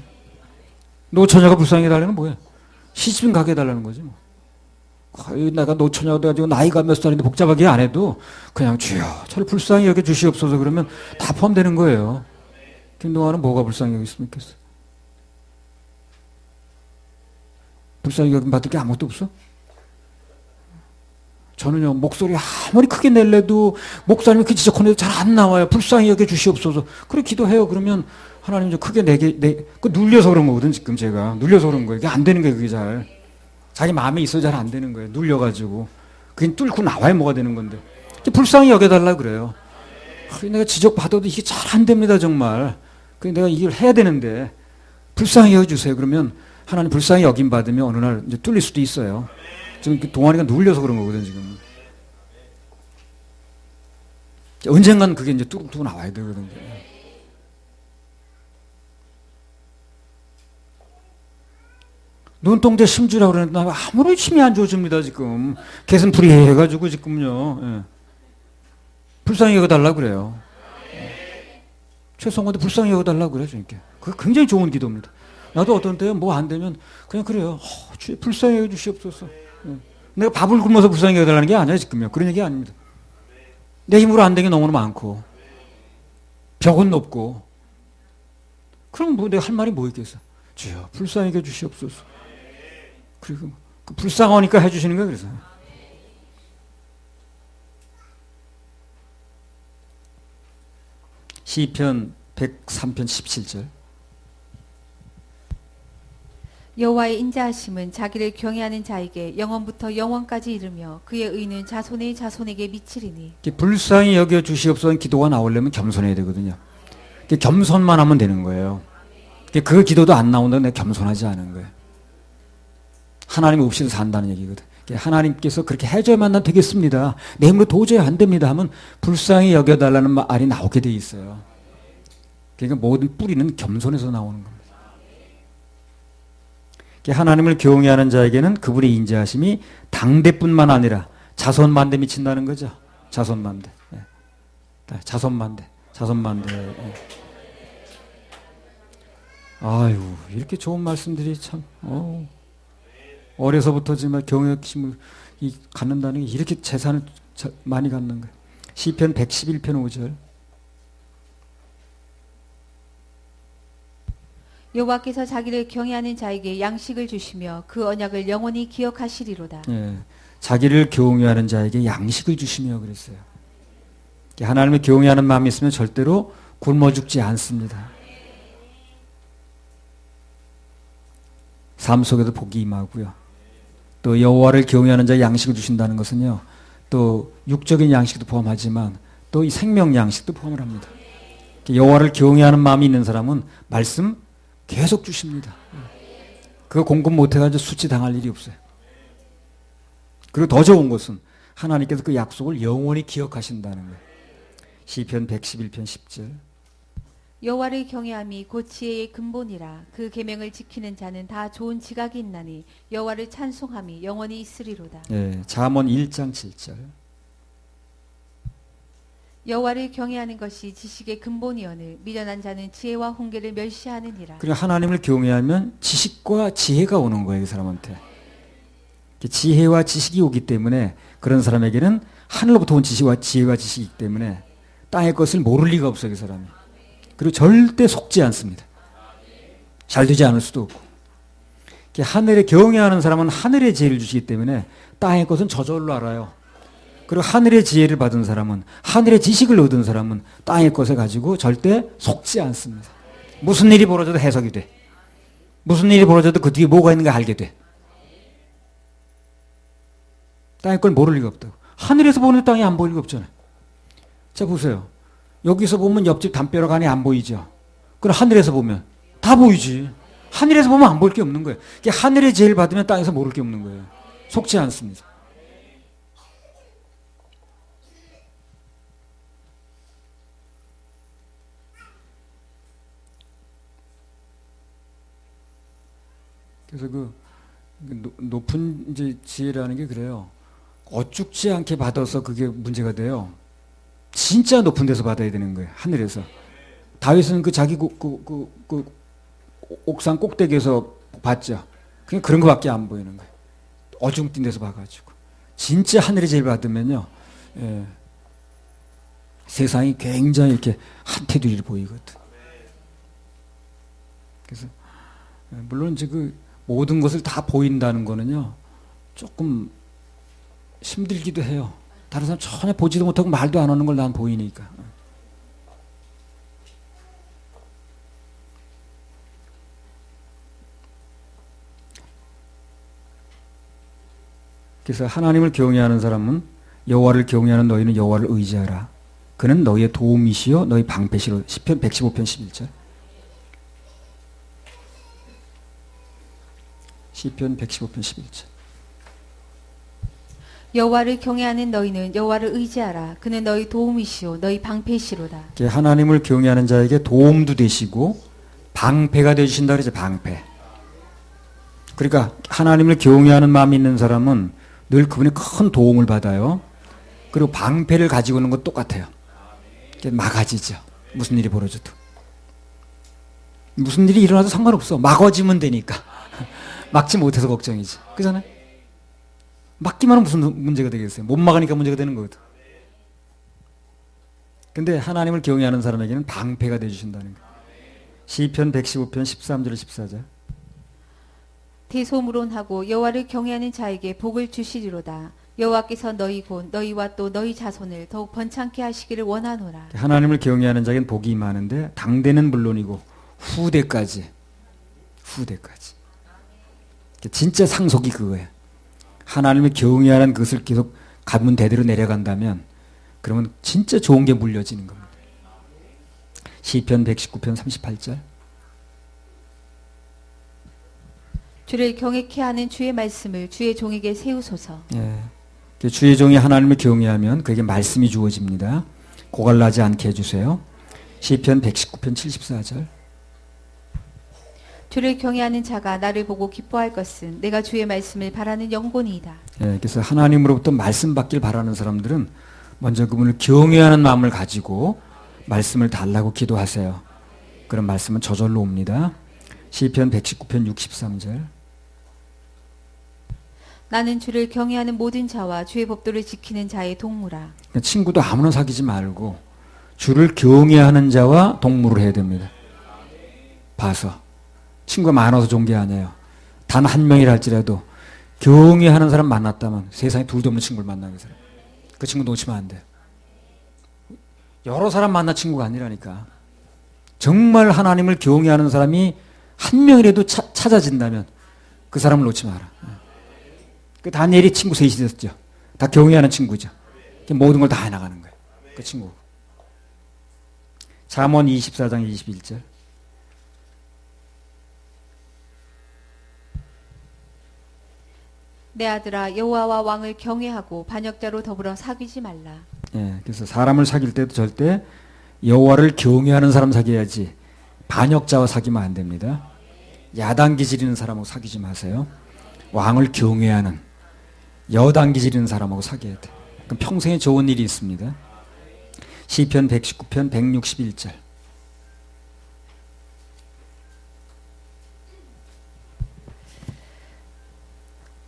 Speaker 1: 노처녀가 불쌍히 여겨달라는 건 뭐예요? 시집 좀 가게 해달라는 거지 뭐. 내가 노처녀가 돼가지고 나이가 몇 살인데 복잡하게 안 해도 그냥 주여 저를 불쌍히 여겨 주시옵소서 그러면 다 포함되는 거예요. 김동완은 뭐가 불쌍히 여겼으면 좋겠어? 불쌍히 여김 받을 게 아무것도 없어? 저는요, 목소리 아무리 크게 낼래도 목사님이 그 지적하는데 잘 안 나와요. 불쌍히 여겨 주시옵소서. 그래 기도해요. 그러면 하나님 좀 크게 그 눌려서 그런 거거든. 지금 제가 눌려서 그런 거예요. 이게 안 되는 거예요. 그게 잘 자기 마음에 있어 잘 안 되는 거예요. 눌려가지고 그게 뚫고 나와야 뭐가 되는 건데 불쌍히 여겨달라 그래요. 내가 지적 받아도 이게 잘 안 됩니다 정말. 내가 이걸 해야 되는데 불쌍히 여겨주세요. 그러면 하나님 불쌍히 여김 받으면 어느 날 이제 뚫릴 수도 있어요. 지금 동아리가 눌려서 그런 거거든 지금. 언젠간 그게 이제 뚫고 나와야 되거든요. 눈동자 심주라고 그러는데 아무런 힘이 안 좋아집니다 지금. 개슴풀이 해가지고 지금요. 예. 불쌍히 여겨달라고 그래요. 최성원도 불쌍히 여겨달라고 그래요. 그러니까. 그게 굉장히 좋은 기도입니다. 나도 어떤 때는 뭐 안 되면 그냥 그래요. 주여 불쌍히 여겨주시옵소서. 예. 내가 밥을 굶어서 불쌍히 여겨달라는 게 아니야 지금요. 그런 얘기 아닙니다. 내 힘으로 안 되는 게 너무나 많고 벽은 높고 그럼 뭐 내가 할 말이 뭐 있겠어. 주여 불쌍히 여겨주시옵소서. 그리고 그 불쌍하니까 해주시는 거예요. 그래서 시편 103편 17절.
Speaker 2: 여호와의 인자하심은 자기를 경외하는 자에게 영원부터 영원까지 이르며 그의 의는 자손의 자손에게 미치리니.
Speaker 1: 불쌍히 여겨 주시옵소서 기도가 나오려면 겸손해야 되거든요. 겸손만 하면 되는 거예요. 그 기도도 안 나온다고 내가 겸손하지 않은 거예요. 하나님 없이도 산다는 얘기거든. 하나님께서 그렇게 해줘야만 난 되겠습니다. 내 힘으로 도저히 안 됩니다 하면 불쌍히 여겨달라는 말이 나오게 돼 있어요. 그러니까 모든 뿌리는 겸손에서 나오는 겁니다. 하나님을 경외하는 자에게는 그분의 인자하심이 당대뿐만 아니라 자손만대 미친다는 거죠. 자손만대. 자손만대. 자손만대. 아유, 이렇게 좋은 말씀들이 참, 어려서부터 정말 경외심을 갖는다는 게 이렇게 재산을 많이 갖는 거예요. 시편 111편 5절.
Speaker 2: 여호와께서 자기를 경외하는 자에게 양식을 주시며 그 언약을 영원히 기억하시리로다.
Speaker 1: 예, 자기를 경외하는 자에게 양식을 주시며 그랬어요. 하나님을 경외하는 마음이 있으면 절대로 굶어 죽지 않습니다. 삶 속에도 복이 임하고요. 또 여호와를 경외하는 자에게 양식을 주신다는 것은요, 또 육적인 양식도 포함하지만 또 이 생명 양식도 포함을 합니다. 여호와를 경외하는 마음이 있는 사람은 말씀 계속 주십니다. 그거 공급 못해가지고 수치당할 일이 없어요. 그리고 더 좋은 것은 하나님께서 그 약속을 영원히 기억하신다는 거예요. 시편 111편 10절.
Speaker 2: 여호와를 경외함이 곧 지혜의 근본이라. 그 계명을 지키는 자는 다 좋은 지각이 있나니 여호와를 찬송함이 영원히 있으리로다.
Speaker 1: 예, 잠언 1장 7절.
Speaker 2: 여호와를 경외하는 것이 지식의 근본이오늘 미련한 자는 지혜와 훈계를 멸시하느니라.
Speaker 1: 그리고 하나님을 경외하면 지식과 지혜가 오는 거예요, 이 사람한테. 지혜와 지식이 오기 때문에 그런 사람에게는 하늘로부터 온 지식과 지혜와 지식이기 때문에 땅의 것을 모를 리가 없어요, 이 사람이. 그리고 절대 속지 않습니다. 잘 되지 않을 수도 없고. 하늘에 경외하는 사람은 하늘의 지혜를 주시기 때문에 땅의 것은 저절로 알아요. 그리고 하늘의 지혜를 받은 사람은, 하늘의 지식을 얻은 사람은 땅의 것을 가지고 절대 속지 않습니다. 무슨 일이 벌어져도 해석이 돼. 무슨 일이 벌어져도 그 뒤에 뭐가 있는가 알게 돼. 땅의 걸 모를 리가 없다고. 하늘에서 보는 땅이 안 보일 리가 없잖아요. 자, 보세요. 여기서 보면 옆집 담벼락 안이 안 보이죠. 그럼 하늘에서 보면 다 보이지. 하늘에서 보면 안 보일 게 없는 거예요. 하늘의 지혜를 받으면 땅에서 모를 게 없는 거예요. 속지 않습니다. 그래서 높은 이제 지혜라는 게 그래요. 어죽지 않게 받아서 그게 문제가 돼요. 진짜 높은 데서 받아야 되는 거예요. 하늘에서. 다윗은 자기 옥상 꼭대기에서 봤죠. 그냥 그런 거밖에 안 보이는 거예요. 어중뛴 데서 봐가지고. 진짜 하늘의 지혜를 받으면요, 예, 세상이 굉장히 이렇게 한태두리를 보이거든. 그래서 물론 이제 모든 것을 다 보인다는 거는요, 조금 힘들기도 해요. 다른 사람 전혀 보지도 못하고 말도 안 하는 걸 난 보이니까. 그래서 하나님을 경외하는 사람은 여호와를 경외하는 너희는 여호와를 의지하라. 그는 너희의 도움이시요 너희 방패시로. 시편 115편 11절. 시편 115편 11절.
Speaker 2: 여호와를 경외하는 너희는 여호와를 의지하라. 그는 너희 도움이시오 너희 방패시로다.
Speaker 1: 하나님을 경외하는 자에게 도움도 되시고 방패가 되주신다 그러죠. 방패. 그러니까 하나님을 경외하는 마음이 있는 사람은 늘 그분의 큰 도움을 받아요. 그리고 방패를 가지고 있는 건 똑같아요. 막아지죠. 무슨 일이 벌어져도. 무슨 일이 일어나도 상관없어. 막아지면 되니까. 막지 못해서 걱정이지. 그잖아요. 막기만 하면 무슨 문제가 되겠어요. 못 막으니까 문제가 되는 거거든. 근데 하나님을 경외하는 사람에게는 방패가 되어주신다는 거예요. 시편 115편 13절 14절.
Speaker 2: 대소무론하고 여호와를 경외하는 자에게 복을 주시리로다. 여호와께서 너희 곧 너희와 또 너희 자손을 더욱 번창케 하시기를 원하노라.
Speaker 1: 하나님을 경외하는 자에게는 복이 많은데 당대는 물론이고 후대까지. 진짜 상속이 그거예요. 하나님을 경외하는 그것을 계속 가문 대대로 내려간다면 그러면 진짜 좋은 게 물려지는 겁니다. 시편 119편 38절.
Speaker 2: 주를 경외케 하는 주의 말씀을 주의 종에게 세우소서.
Speaker 1: 예. 주의 종이 하나님을 경외하면 그에게 말씀이 주어집니다. 고갈나지 않게 해주세요. 시편 119편 74절.
Speaker 2: 주를 경외하는 자가 나를 보고 기뻐할 것은 내가 주의 말씀을 바라는 영혼이다.
Speaker 1: 예, 그래서 하나님으로부터 말씀 받길 바라는 사람들은 먼저 그분을 경외하는 마음을 가지고 말씀을 달라고 기도하세요. 그런 말씀은 저절로 옵니다. 시편 119편 63절.
Speaker 2: 나는 주를 경외하는 모든 자와 주의 법도를 지키는 자의 동무라.
Speaker 1: 친구도 아무나 사귀지 말고 주를 경외하는 자와 동무를 해야 됩니다. 봐서 친구가 많아서 좋은 게 아니에요. 단 한 명이라 할지라도 경외하는 사람 만났다면 세상에 둘도 없는 친구를 만나는 사람, 그 친구 놓치면 안 돼요. 여러 사람 만나 친구가 아니라니까. 정말 하나님을 경외하는 사람이 한 명이라도 찾아진다면 그 사람을 놓지 마라. 그 다니엘이 친구 셋이 있었죠. 다 경외하는 친구죠. 모든 걸 다 해나가는 거예요. 그 친구. 잠언 24장 21절.
Speaker 2: 내 아들아 여호와와 왕을 경외하고 반역자로 더불어 사귀지 말라.
Speaker 1: 예, 그래서 사람을 사귈 때도 절대 여호와를 경외하는 사람 사귀어야지 반역자와 사귀면 안 됩니다. 야단기 지르는 사람하고 사귀지 마세요. 왕을 경외하는 여단기 지르는 사람하고 사귀어야 돼. 그럼 평생에 좋은 일이 있습니다. 시편 119편 161절.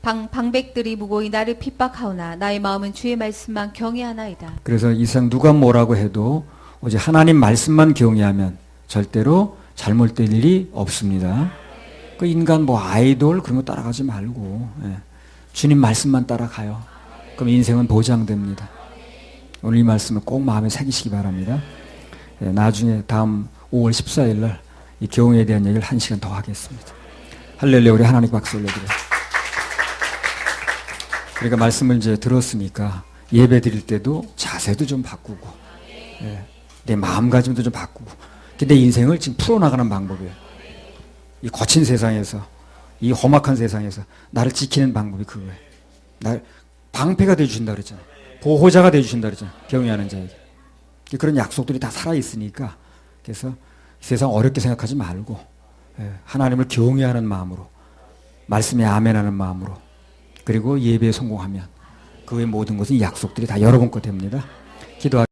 Speaker 2: 방백들이 무고히 나를 핍박하오나 나의 마음은 주의 말씀만 경외하나이다.
Speaker 1: 그래서 이 세상 누가 뭐라고 해도 오직 하나님 말씀만 경외하면 절대로 잘못될 일이 없습니다. 그 인간 뭐 아이돌 그런 거 따라가지 말고 주님 말씀만 따라가요. 그럼 인생은 보장됩니다. 오늘 이 말씀을 꼭 마음에 새기시기 바랍니다. 나중에 다음 5월 14일 날 이 경외에 대한 얘기를 1시간 더 하겠습니다. 할렐루야. 우리 하나님 박수 올려드려요. 그러니까 말씀을 이제 들었으니까 예배 드릴 때도 자세도 좀 바꾸고 내 마음가짐도 좀 바꾸고 내 인생을 지금 풀어나가는 방법이에요. 이 거친 세상에서 이 험악한 세상에서 나를 지키는 방법이 그거예요. 날 방패가 되어주신다 그랬잖아요. 보호자가 되어주신다 그랬잖아요. 경외하는 자에게. 그런 약속들이 다 살아있으니까 그래서 세상 어렵게 생각하지 말고 하나님을 경외하는 마음으로 말씀에 아멘하는 마음으로 그리고 예배에 성공하면 그 외 모든 것은 약속들이 다 여러분 것 됩니다. 기도하